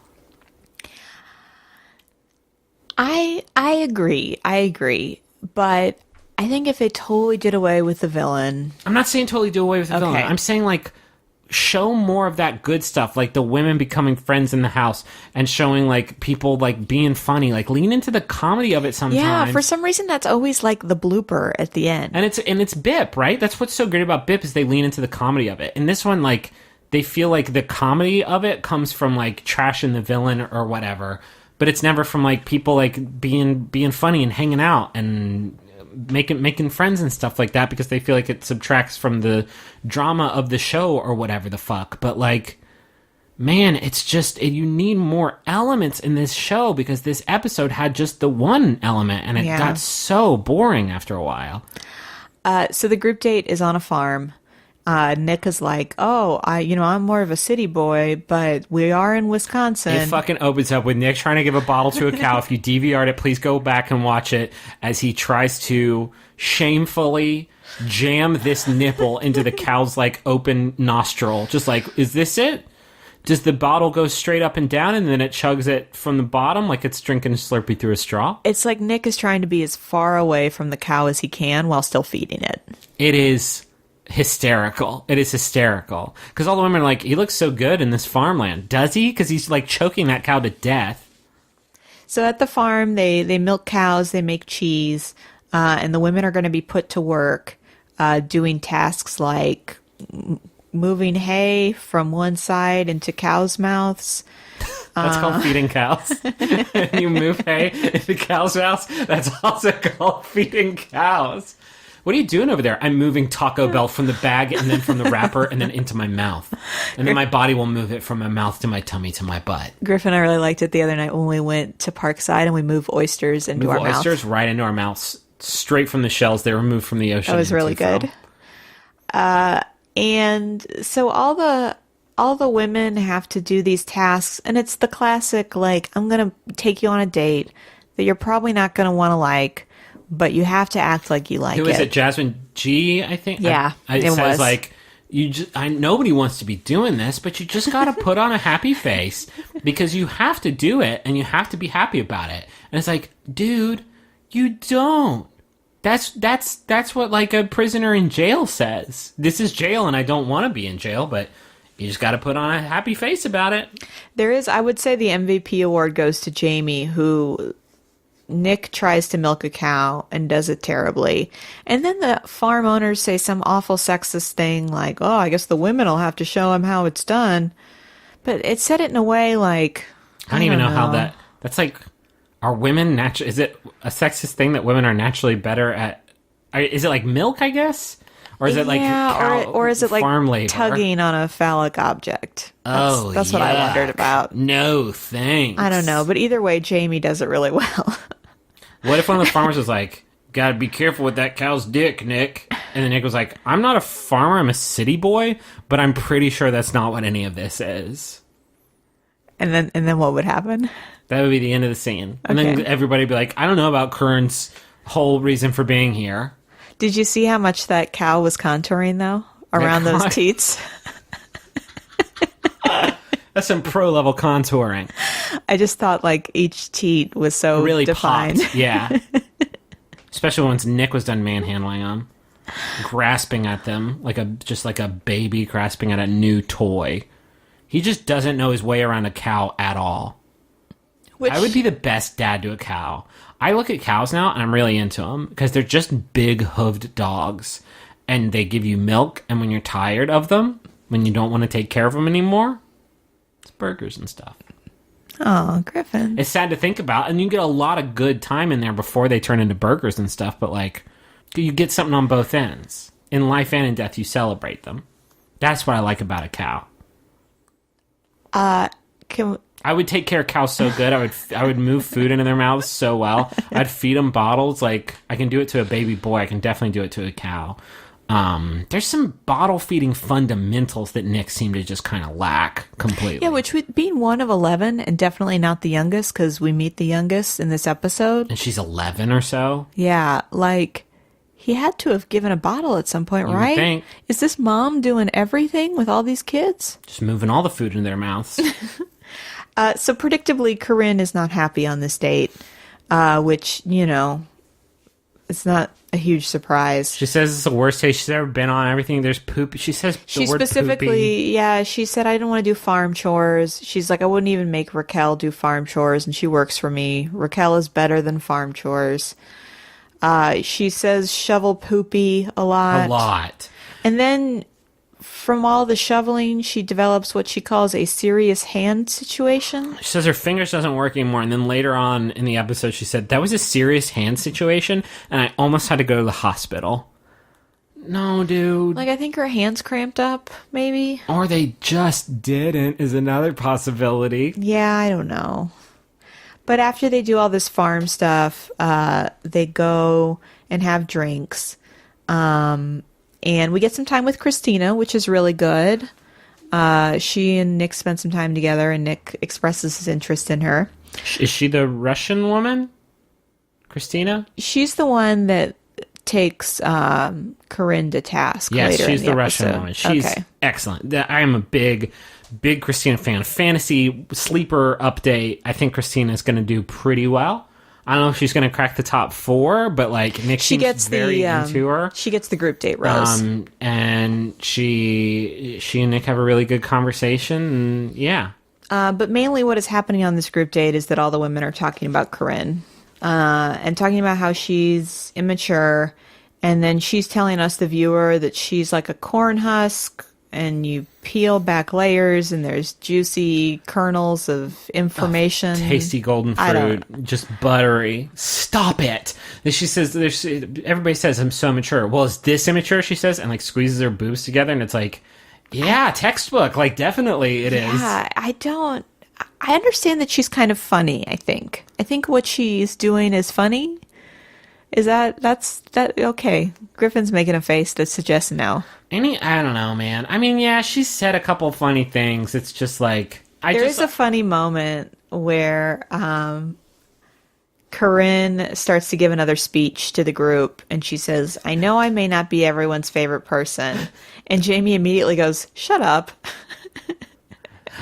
I agree, but I think if they totally did away with the villain, I'm not saying totally do away with the villain. I'm saying, like, show more of that good stuff, like the women becoming friends in the house and showing, like, people, like, being funny. Like, lean into the comedy of it sometimes. Yeah, for some reason that's always like the blooper at the end. And it's BIP, right? That's what's so great about BIP, is they lean into the comedy of it. And this one, like, they feel like the comedy of it comes from, like, trashing the villain or whatever, but it's never from, like, people, like, being funny and hanging out and making friends and stuff like that, because they feel like it subtracts from the drama of the show or whatever the fuck. But, like, man, it's just, you need more elements in this show, because this episode had just the one element, and it got so boring after a while. So the group date is on a farm. Nick is like, I'm more of a city boy, but we are in Wisconsin. It fucking opens up with Nick trying to give a bottle to a cow. If you DVR'd it, please go back and watch it, as he tries to shamefully jam this nipple into the cow's, like, open nostril. Just like, is this it? Does the bottle go straight up and down, and then it chugs it from the bottom like it's drinking Slurpee through a straw? It's like Nick is trying to be as far away from the cow as he can while still feeding it. It is hysterical. It is hysterical. Because all the women are like, he looks so good in this farmland. Does he? Because he's, like, choking that cow to death. So at the farm, they milk cows, they make cheese, and the women are going to be put to work doing tasks like moving hay from one side into cows' mouths, That's called feeding cows. You move hay in the cow's house. That's also called feeding cows. What are you doing over there? I'm moving Taco Bell from the bag and then from the wrapper and then into my mouth. And then my body will move it from my mouth to my tummy to my butt. Griffin and I really liked it the other night when we went to Parkside and we moved oysters into our mouth. Oysters right into our mouths, straight from the shells they were moved from the ocean. That was really good. And so all the women have to do these tasks, and it's the classic, like, I'm going to take you on a date that you're probably not going to want to like, but you have to act like you like it. Who is it? Jasmine G, I think? Yeah, it was. Says, like, nobody wants to be doing this, but you just got to put on a happy face because you have to do it, and you have to be happy about it. And it's like, dude, you don't. That's what, like, a prisoner in jail says. This is jail, and I don't want to be in jail, but you just got to put on a happy face about it. There is, I would say the MVP award goes to Jamie, who Nick tries to milk a cow and does it terribly. And then the farm owners say some awful sexist thing like, oh, I guess the women will have to show him how it's done. But it said it in a way like, I don't even know how that's like, are women natural? Is it a sexist thing that women are naturally better at? Is it like milk, I guess? Or is it like cow, or is it like farm labor? tugging on a phallic object? That's what I wondered about. No, thanks. I don't know, but either way, Jamie does it really well. What if one of the farmers was like, gotta be careful with that cow's dick, Nick? And then Nick was like, I'm not a farmer, I'm a city boy, but I'm pretty sure that's not what any of this is. And then what would happen? That would be the end of the scene. And Okay. then everybody would be like, I don't know about Kern's whole reason for being here. Did you see how much that cow was contouring, though, around those teats? That's some pro-level contouring. I just thought, like, each teat was so Really defined. popped. Yeah. Especially once Nick was done manhandling them. Grasping at them like a baby grasping at a new toy. He just doesn't know his way around a cow at all. I would be the best dad to a cow. I look at cows now and I'm really into them because they're just big hooved dogs and they give you milk, and when you're tired of them, when you don't want to take care of them anymore, it's burgers and stuff. Oh, Griffin. It's sad to think about, and you get a lot of good time in there before they turn into burgers and stuff, but like you get something on both ends. In life and in death, you celebrate them. That's what I like about a cow. I would take care of cows so good. I would move food into their mouths so well. I'd feed them bottles. Like, I can do it to a baby boy. I can definitely do it to a cow. There's some bottle feeding fundamentals that Nick seemed to just kind of lack completely. Yeah, which being one of 11 and definitely not the youngest, because we meet the youngest in this episode. And she's 11 or so. Yeah, like, he had to have given a bottle at some point, You would right? think. Is this mom doing everything with all these kids? Just moving all the food into their mouths. So predictably, Corinne is not happy on this date, which, you know, it's not a huge surprise. She says it's the worst day she's ever been on. Everything, there's poop. She says She the word specifically, poopy. yeah, she said, I don't want to do farm chores. She's like, I wouldn't even make Raquel do farm chores, and she works for me. Raquel is better than farm chores. She says shovel poopy a lot. A lot. And then from all the shoveling, she develops what she calls a serious hand situation. She says her fingers doesn't work anymore, and then later on in the episode she said, that was a serious hand situation, and I almost had to go to the hospital. No, dude. Like, I think her hands cramped up, maybe. Or they just didn't is another possibility. Yeah, I don't know. But after they do all this farm stuff, they go and have drinks. And we get some time with Christina, which is really good. She and Nick spend some time together, and Nick expresses his interest in her. Is she the Russian woman? Christina? She's the one that takes Corinne to task Yes, later she's in the the Russian episode. woman. She's okay. excellent. I am a big Christina fan. Fantasy sleeper update. I think Christina is going to do pretty well. I don't know if she's going to crack the top 4, but like Nick seems very into her. She gets the group date rose. And she and Nick have a really good conversation. And yeah. But mainly what is happening on this group date is that all the women are talking about Corinne and talking about how she's immature. And then she's telling us, the viewer, that she's like a corn husk and you peel back layers and there's juicy kernels of information. Tasty golden fruit, just buttery. Stop it. Then she says, everybody says I'm so mature. Well, is this immature, she says, and like squeezes her boobs together, and it's like, yeah, textbook. Like, definitely it is. Yeah, I understand that she's kind of funny, I think. I think what she's doing is funny. Is that's okay? Griffin's making a face that suggests no. I don't know, man. I mean, yeah, she said a couple funny things. It's just like There is a funny moment where Corinne starts to give another speech to the group, and she says, "I know I may not be everyone's favorite person," and Jamie immediately goes, "Shut up."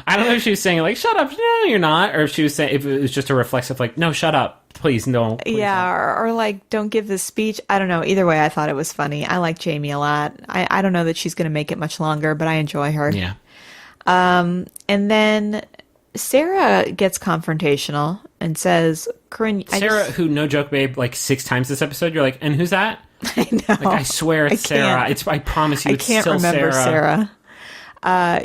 I don't know if she was saying like "shut up," no, you're not, or if she was saying if it was just a reflexive like "no, shut up, please, no." Please yeah, don't. or like "don't give this speech." I don't know. Either way, I thought it was funny. I like Jamie a lot. I don't know that she's going to make it much longer, but I enjoy her. Yeah. And then Sarah gets confrontational and says, "Corinne, Sarah, who no joke, babe, like 6 times this episode, you're like, and who's that? I know. Like, I swear it's Sarah. I promise you, I it's can't still remember Sarah.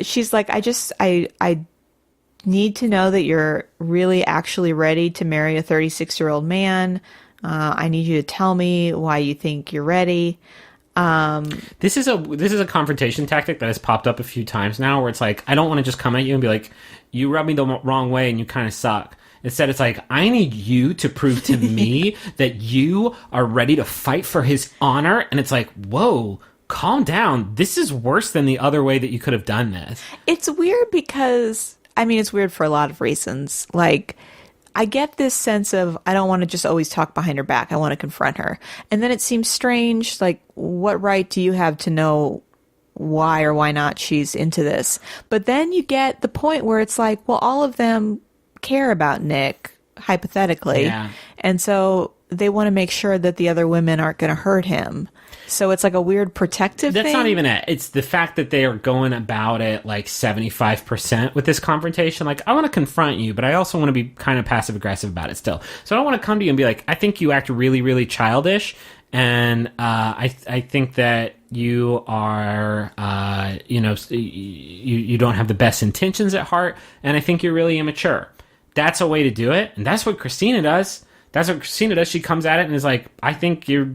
She's like, I need to know that you're really actually ready to marry a 36-year-old man. I need you to tell me why you think you're ready." This is a confrontation tactic that has popped up a few times now, where it's like, I don't want to just come at you and be like, you rub me the wrong way and you kind of suck. Instead, it's like, I need you to prove to me that you are ready to fight for his honor. And it's like, whoa, calm down. This is worse than the other way that you could have done this. It's weird because, I mean, it's weird for a lot of reasons. Like, I get this sense of, I don't want to just always talk behind her back. I want to confront her. And then it seems strange, like, what right do you have to know why or why not she's into this? But then you get the point where it's like, well, all of them care about Nick, hypothetically. Yeah. And so they want to make sure that the other women aren't going to hurt him. So it's like a weird protective thing. That's not even it. It's the fact that they are going about it like 75% with this confrontation. Like, I want to confront you, but I also want to be kind of passive aggressive about it still. So I don't want to come to you and be like, I think you act really, really childish. And I think that you are, you don't have the best intentions at heart. And I think you're really immature. That's a way to do it. And that's what Christina does. She comes at it and is like, I think you're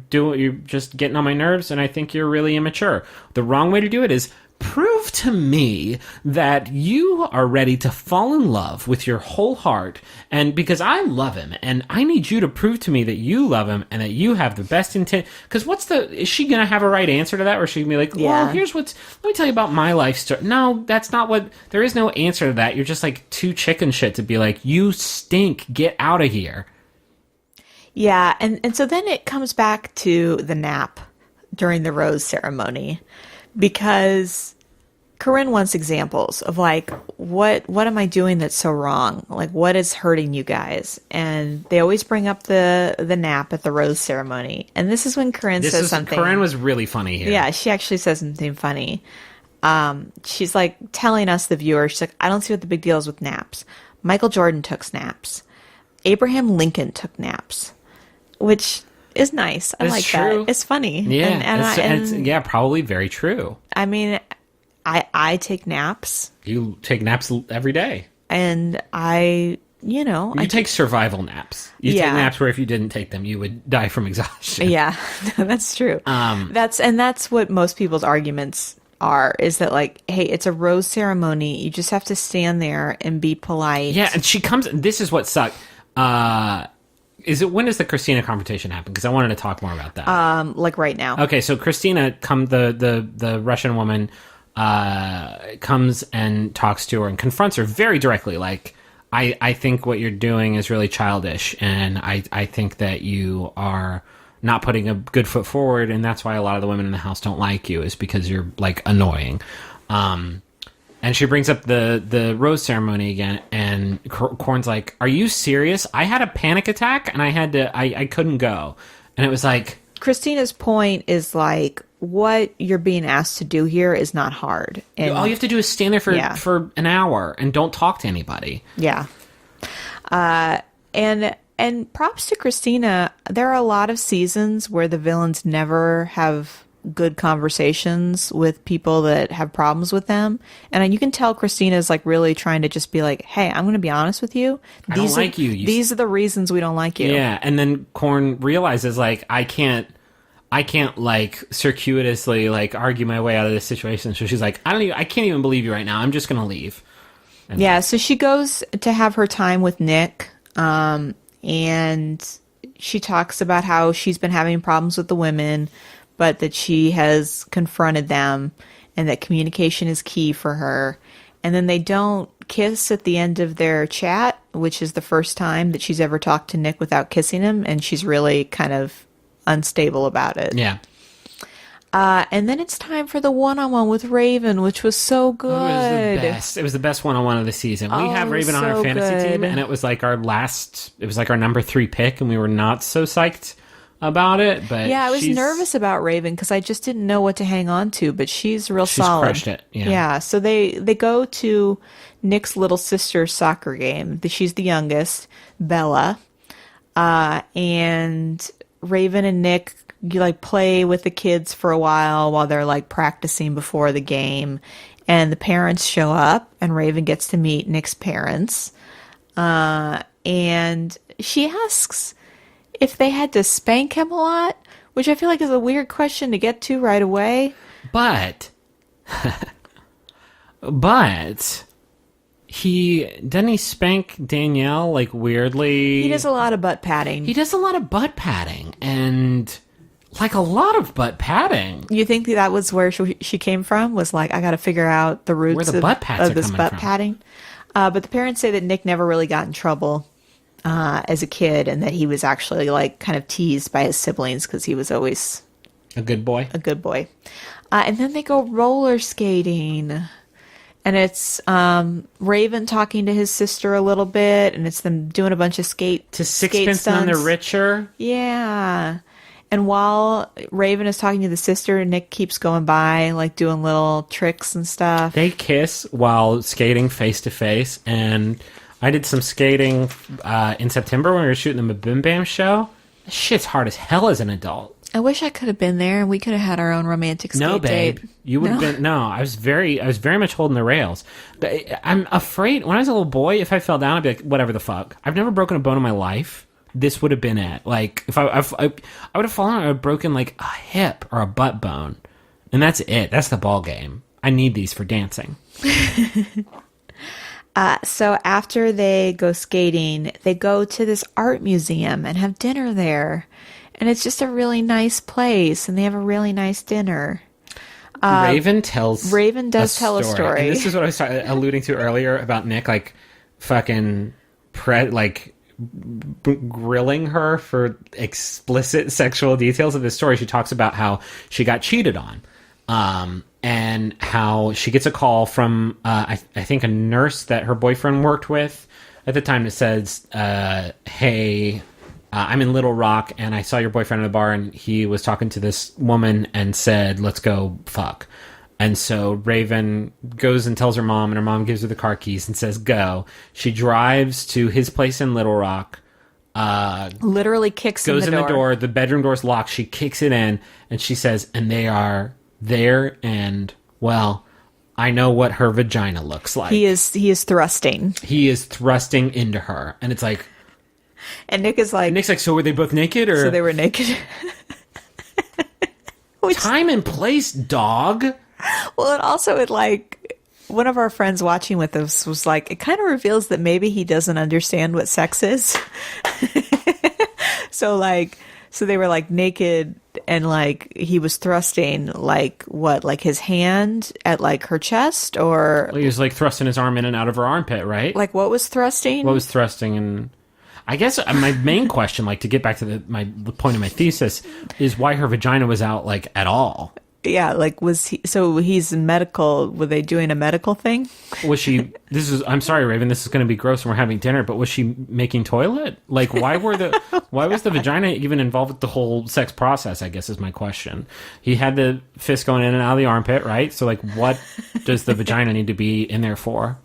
just getting on my nerves, and I think you're really immature. The wrong way to do it is prove to me that you are ready to fall in love with your whole heart, and because I love him, and I need you to prove to me that you love him and that you have the best intent. Because is she gonna have a right answer to that, or is she gonna be like, well, let me tell you about my life story? No, that's not there is no answer to that. You're just like too chicken shit to be like, you stink, get out of here. Yeah, and so then it comes back to the nap during the rose ceremony, because Corinne wants examples of like, what am I doing that's so wrong? Like, what is hurting you guys? And they always bring up the nap at the rose ceremony. And this is when Corinne says something. Corinne was really funny here. Yeah, she actually says something funny. She's like telling us, the viewer, she's like, I don't see what the big deal is with naps. Michael Jordan took naps. Abraham Lincoln took naps. Which is nice. I like that. It's funny. Yeah, and it's probably very true. I mean, I take naps. You take naps every day. And I take survival naps. You take naps where if you didn't take them, you would die from exhaustion. Yeah, that's true. That's what most people's arguments are, is that like, hey, it's a rose ceremony. You just have to stand there and be polite. Yeah, and she comes, this is what sucked. When does the Christina confrontation happen? Because I wanted to talk more about that. Like right now. Okay, so Christina, the Russian woman, comes and talks to her and confronts her very directly. Like, I think what you're doing is really childish, and I think that you are not putting a good foot forward, and that's why a lot of the women in the house don't like you, is because you're like annoying. And she brings up the rose ceremony again, and Korn's like, "Are you serious? I had a panic attack, and I couldn't go." And it was like, Christina's point is like, what you're being asked to do here is not hard. And all you have to do is stand there for an hour and don't talk to anybody. Yeah. And props to Christina. There are a lot of seasons where the villains never have good conversations with people that have problems with them. And you can tell Christina's like really trying to just be like, hey, I'm going to be honest with you. I don't like you. These are the reasons we don't like you. Yeah. And then Korn realizes like, I can't like circuitously like argue my way out of this situation. So she's like, I can't even believe you right now. I'm just going to leave. And yeah. So she goes to have her time with Nick. And she talks about how she's been having problems with the women, but that she has confronted them and that communication is key for her. And then they don't kiss at the end of their chat, which is the first time that she's ever talked to Nick without kissing him. And she's really kind of unstable about it. Yeah. And then it's time for the one-on-one with Raven, which was so good. It was the best. It was the best one-on-one of the season. We have Raven on our fantasy team, and it was like our number 3 pick, and we were not so psyched about it. But yeah, I was nervous about Raven because I just didn't know what to hang on to, but she's solid. She's crushed it. Yeah. So they go to Nick's little sister's soccer game. She's the youngest, Bella, and Raven and Nick like play with the kids for a while they're like practicing before the game, and the parents show up and Raven gets to meet Nick's parents, and she asks if they had to spank him a lot, which I feel like is a weird question to get to right away, but he spank Danielle like weirdly. he does a lot of butt patting. And like a lot of butt patting. You think that was where she came from? Was like, I got to figure out the roots Where the butt pats of are this coming butt from. patting. But the parents say that Nick never really got in trouble as a kid, and that he was actually like kind of teased by his siblings because he was always A good boy. a good boy. And then they go roller skating, and it's Raven talking to his sister a little bit, and it's them doing a bunch of skate To Sixpence None the Richer. Yeah. And while Raven is talking to the sister, Nick keeps going by, like doing little tricks and stuff. They kiss while skating face to face, and I did some skating in September when we were shooting the Bim Bam show. That shit's hard as hell as an adult. I wish I could have been there and we could have had our own romantic skate No, babe. date. You would have been. No, I was very much holding the rails. But I'm afraid when I was a little boy, if I fell down, I'd be like, whatever the fuck. I've never broken a bone in my life. This would have been it. Like, if I would have fallen, I would have broken like a hip or a butt bone. And that's it. That's the ball game. I need these for dancing. So after they go skating, they go to this art museum and have dinner there. And it's just a really nice place, and they have a really nice dinner. Raven does tell a story. And this is what I was alluding to earlier about Nick, like, fucking, grilling her for explicit sexual details of his story. She talks about how she got cheated on. And how she gets a call from, I think, a nurse that her boyfriend worked with at the time that says, hey, I'm in Little Rock, and I saw your boyfriend in the bar, and he was talking to this woman and said, let's go fuck. And so Raven goes and tells her mom, and her mom gives her the car keys and says, go. She drives to his place in Little Rock. Literally kicks goes in the door. The bedroom door's locked. She kicks it in, and she says, and they are there, and, well, I know what her vagina looks like. He is thrusting. He is thrusting into her. And it's like... And Nick's like, so were they both naked? Or so they were naked. Time and place, dog. Well, and also it like... One of our friends watching with us was like, it kind of reveals that maybe he doesn't understand what sex is. So they were like naked, and like he was thrusting like what, like his hand at like her chest, or He was like thrusting his arm in and out of her armpit, right? like what was thrusting? What was thrusting? And I guess my main question, like to get back to the point of my thesis, is why her vagina was out like at all. Yeah, like was he? So he's in medical. Were they doing a medical thing? Was she? I'm sorry, Raven. This is going to be gross, and we're having dinner. But was she making toilet? Like, why was the vagina even involved with the whole sex process? I guess is my question. He had the fist going in and out of the armpit, right? So, like, what does the vagina need to be in there for?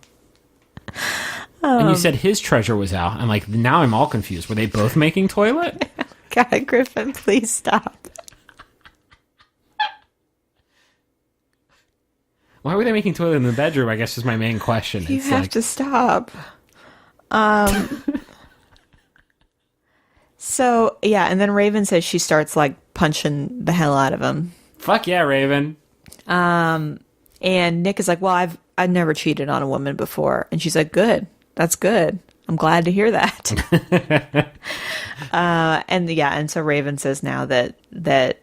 And you said his treasure was out. I'm like, now I'm all confused. Were they both making toilet? God, Griffin, please stop. Why were they making toilet in the bedroom? I guess is my main question. You have to stop. So, yeah, and then Raven says she starts, like, punching the hell out of him. Fuck yeah, Raven. And Nick is like, well, I've never cheated on a woman before. And she's like, good. That's good. I'm glad to hear that. And so Raven says now that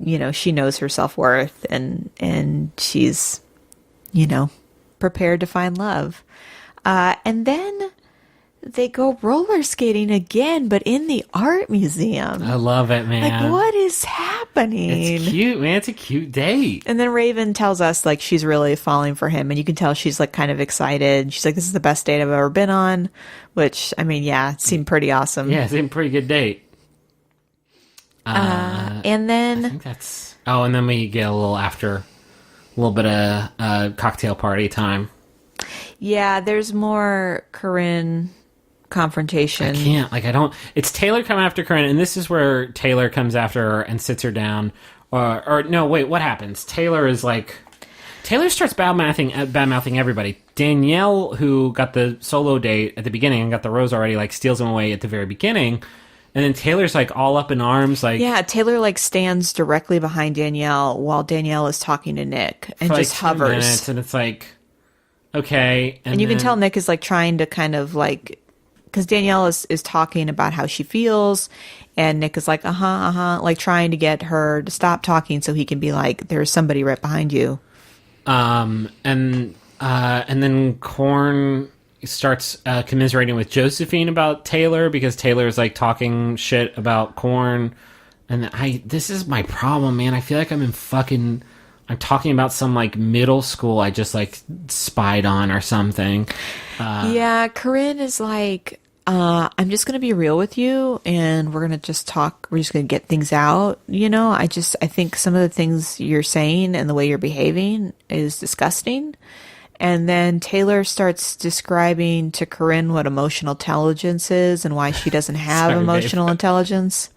you know, she knows her self-worth and she's, you know, prepared to find love. And then they go roller skating again, but in the art museum. I love it, man. Like, what is happening? It's cute, man. It's a cute date. And then Raven tells us, like, she's really falling for him. And you can tell she's, like, kind of excited. She's like, this is the best date I've ever been on. Which, I mean, yeah, it seemed pretty awesome. Yeah, it seemed a pretty good date. And then... I think that's... Oh, and then we get a little bit of cocktail party time. Yeah, there's more Corinne confrontation. I can't, like, I don't... It's Taylor coming after Corinne, and this is where Taylor comes after her and sits her down. Or no, wait, what happens? Taylor starts bad-mouthing everybody. Danielle, who got the solo date at the beginning and got the rose already, like, steals him away at the very beginning. And then Taylor's, like, all up in arms, like... Yeah, Taylor, like, stands directly behind Danielle while Danielle is talking to Nick and just hovers. 2 minutes, and it's like, okay. And you can tell Nick is, like, trying to kind of, like... Because Danielle is talking about how she feels, and Nick is like, like, trying to get her to stop talking so he can be like, there's somebody right behind you. And then Korn starts commiserating with Josephine about Taylor because Taylor is like talking shit about Korn, and this is my problem, man. I feel like I'm talking about some like middle school I just like spied on or something. Yeah, Corinne is like, I'm just going to be real with you and we're going to just talk. We're just going to get things out. You know, I think some of the things you're saying and the way you're behaving is disgusting. And then Taylor starts describing to Corinne what emotional intelligence is and why she doesn't have emotional intelligence.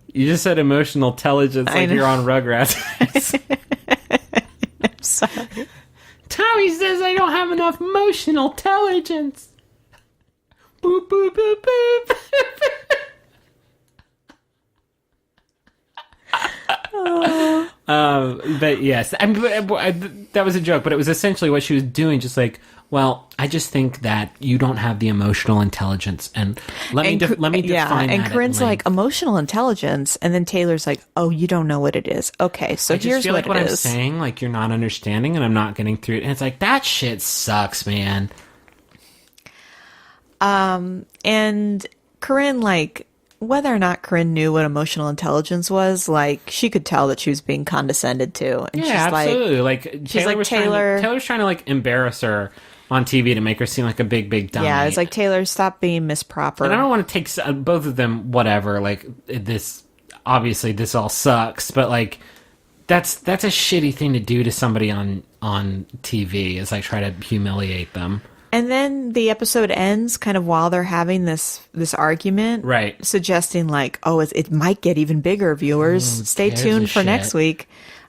You just said emotional intelligence like you're on Rugrats. I'm sorry. Tommy says I don't have enough emotional intelligence. Boop, boop, boop, boop. But yes, that was a joke, but it was essentially what she was doing. Just like, well, I just think that you don't have the emotional intelligence, and let me define that. And Corinne's like, emotional intelligence, and then Taylor's like, oh, you don't know what it is. Okay, so here's what it is. I'm saying, like, you're not understanding, and I'm not getting through it. And it's like, that shit sucks, man. And Corinne, like, whether or not Corinne knew what emotional intelligence was, like, she could tell that she was being condescended to. And yeah, she's absolutely. Taylor's trying to, like, embarrass her on TV to make her seem like a big dummy. Yeah, it's like, Taylor, stop being Miss Proper. And I don't want to take both of them, whatever, like, this, obviously, this all sucks, but, like, that's a shitty thing to do to somebody on TV, is, like, try to humiliate them. And then the episode ends kind of while they're having this argument. Right. Suggesting like, oh, it might get even bigger, viewers. Stay tuned for next week.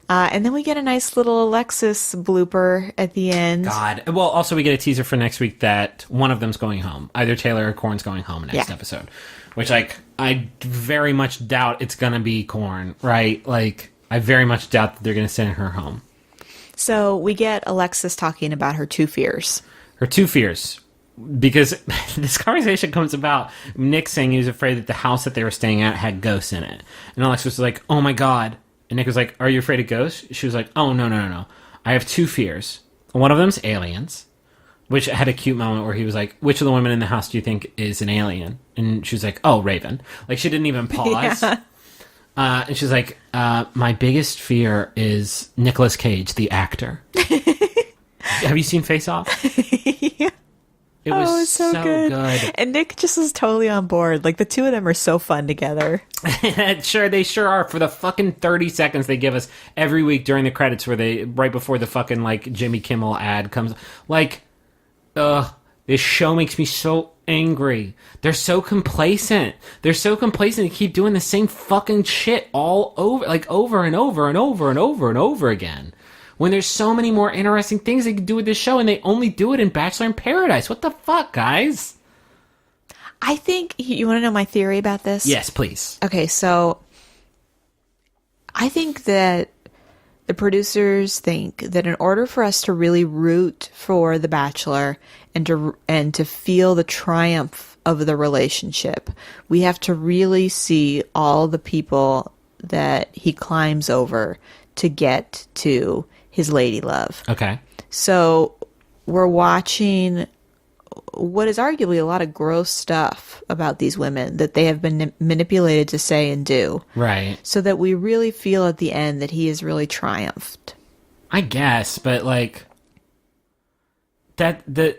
And then we get a nice little Alexis blooper at the end. God. Well, also we get a teaser for next week that one of them's going home. Either Taylor or Korn's going home next episode. Which, like, I very much doubt it's going to be Korn, right? Like, I very much doubt that they're going to send her home. So we get Alexis talking about her two fears. Her two fears, because this conversation comes about Nick saying he was afraid that the house that they were staying at had ghosts in it. And Alexis was like, oh my God. And Nick was like, are you afraid of ghosts? She was like, oh, no. I have two fears. One of them's aliens, which had a cute moment where he was like, which of the women in the house do you think is an alien? And she was like, oh, Raven. Like, she didn't even pause. Yeah. And she's like, my biggest fear is Nicolas Cage, the actor. Have you seen Face Off? Yeah. It was so good. And Nick just was totally on board. Like, the two of them are so fun together. Sure, they sure are. For the fucking 30 seconds they give us every week during the credits right before the fucking, like, Jimmy Kimmel ad comes. Like, this show makes me so angry. They're so complacent. They keep doing the same fucking shit all over, like, over and over and over and over and over again. when there's so many more interesting things they could do with this show, and they only do it in Bachelor in Paradise? What the fuck, guys? I think, you want to know my theory about this? Yes, please. Okay, so I think that the producers think that in order for us to really root for The Bachelor and to feel the triumph of the relationship, we have to really see all the people that he climbs over to get to his lady love. Okay. So we're watching what is arguably a lot of gross stuff about these women that they have been manipulated to say and do. Right. So that we really feel at the end that he has really triumphed. I guess, but like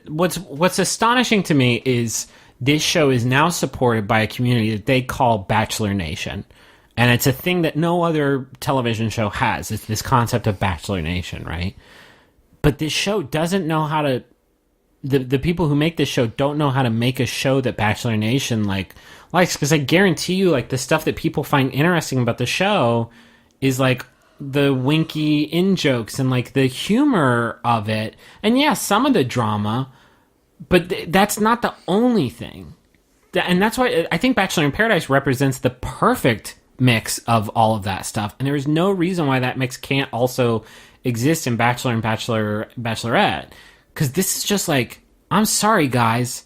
what's astonishing to me is this show is now supported by a community that they call Bachelor Nation. And it's a thing that no other television show has. It's this concept of Bachelor Nation, right? But this show doesn't know how to... The people who make this show don't know how to make a show that Bachelor Nation likes. Because I guarantee you, like, the stuff that people find interesting about the show is, like, the winky in-jokes and, like, the humor of it. And, yeah, some of the drama, but that's not the only thing. And that's why I think Bachelor in Paradise represents the perfect mix of all of that stuff. And there is no reason why that mix can't also exist in Bachelor and Bachelorette. Because this is just like, I'm sorry, guys,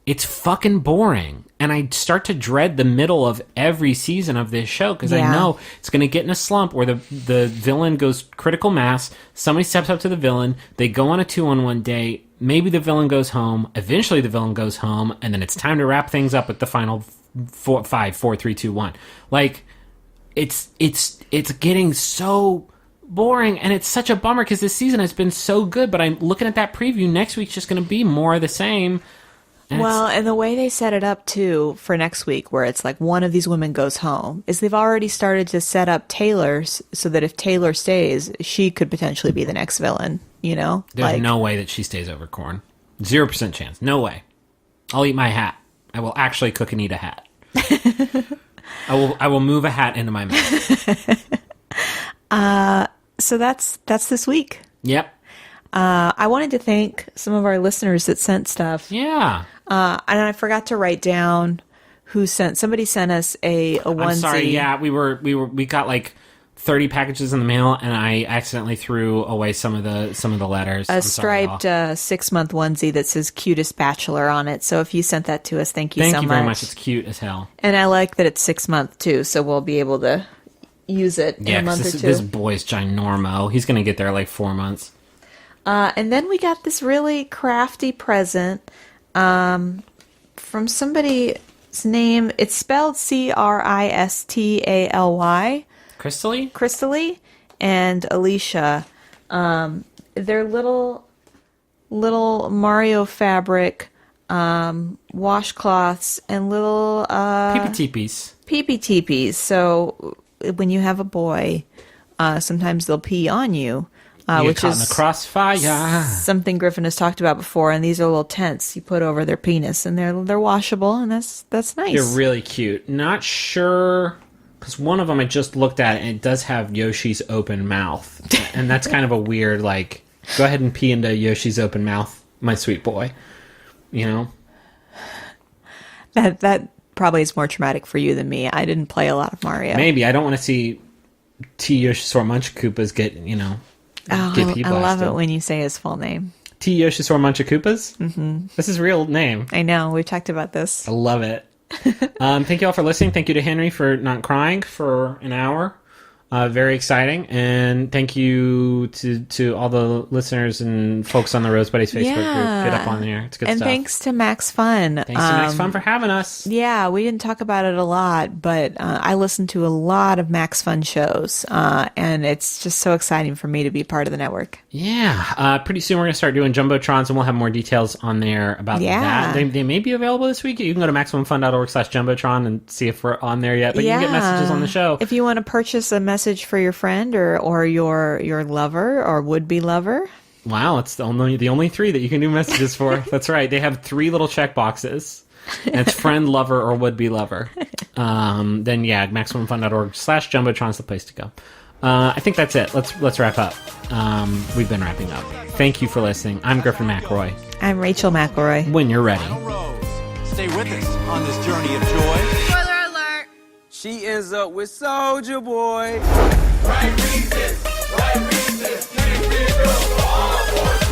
it's fucking boring. And I start to dread the middle of every season of this show because I know it's going to get in a slump where the villain goes critical mass, somebody steps up to the villain, they go on a 2-on-1 date, maybe the villain goes home, eventually the villain goes home, and then it's time to wrap things up with the final 5, 4, 3, 2, 1. Like, it's getting so... boring, and it's such a bummer because this season has been so good, but I'm looking at that preview. Next week's just going to be more of the same. And the way they set it up too for next week, where it's like one of these women goes home, is they've already started to set up Taylor's so that if Taylor stays, she could potentially be the next villain, you know? There's no way that she stays over Corn. 0% chance. No way. I'll eat my hat. I will actually cook and eat a hat. I will move a hat into my mouth. So that's this week. Yep. I wanted to thank some of our listeners that sent stuff. Yeah. And I forgot to write down who sent. Somebody sent us a onesie. I'm sorry. Yeah, we got like 30 packages in the mail, and I accidentally threw away some of the letters. A striped 6-month onesie that says "Cutest Bachelor" on it. So if you sent that to us, thank you so much. Thank you very much. It's cute as hell. And I like that it's 6 month too, so we'll be able to use it in a month or two. This boy's ginormo. He's going to get there like 4 months. And then we got this really crafty present from somebody's name. It's spelled Cristally. Crystally and Alicia. They're little Mario fabric washcloths and little pee-pee teepees. So when you have a boy, sometimes they'll pee on you, which caught is in the crossfire. Something Griffin has talked about before. And these are little tents you put over their penis, and they're washable, and that's nice. They're really cute. Not sure, because one of them I just looked at, and it does have Yoshi's open mouth, and that's kind of a weird, like, go ahead and pee into Yoshi's open mouth, my sweet boy. You know, that probably is more traumatic for you than me. I didn't play a lot of Mario. Maybe I don't want to see T. Yoshisaur Munchakoopas get pee blasted. I love it when you say his full name. T. Yoshisaur Munchakoopas? Mm-hmm. That's his real name. I know. We've talked about this. I love it. Thank you all for listening. Thank you to Henry for not crying for an hour. Very exciting. And thank you to all the listeners and folks on the Rose Buddies Facebook group. Get up on there. It's good and stuff. And thanks to Max Fun. Thanks to Max Fun for having us. Yeah, we didn't talk about it a lot, but I listen to a lot of Max Fun shows. And it's just so exciting for me to be part of the network. Yeah. Pretty soon we're going to start doing Jumbotrons, and we'll have more details on there about that. They may be available this week. You can go to MaximumFun.org/Jumbotron and see if we're on there yet. But you can get messages on the show. If you want to purchase a message for your friend or your lover or would-be lover. Wow, it's the only 3 that you can do messages for. That's right. They have 3 little check boxes. And it's friend, lover, or would-be lover. Then, yeah, MaximumFun.org/Jumbotron is the place to go. I think that's it. Let's wrap up. We've been wrapping up. Thank you for listening. I'm Griffin McElroy. I'm Rachel McElroy. When you're ready. Stay with us on this journey of joy. Spoiler alert. She ends up with Soldier Boy. Right reasons, can't be good for all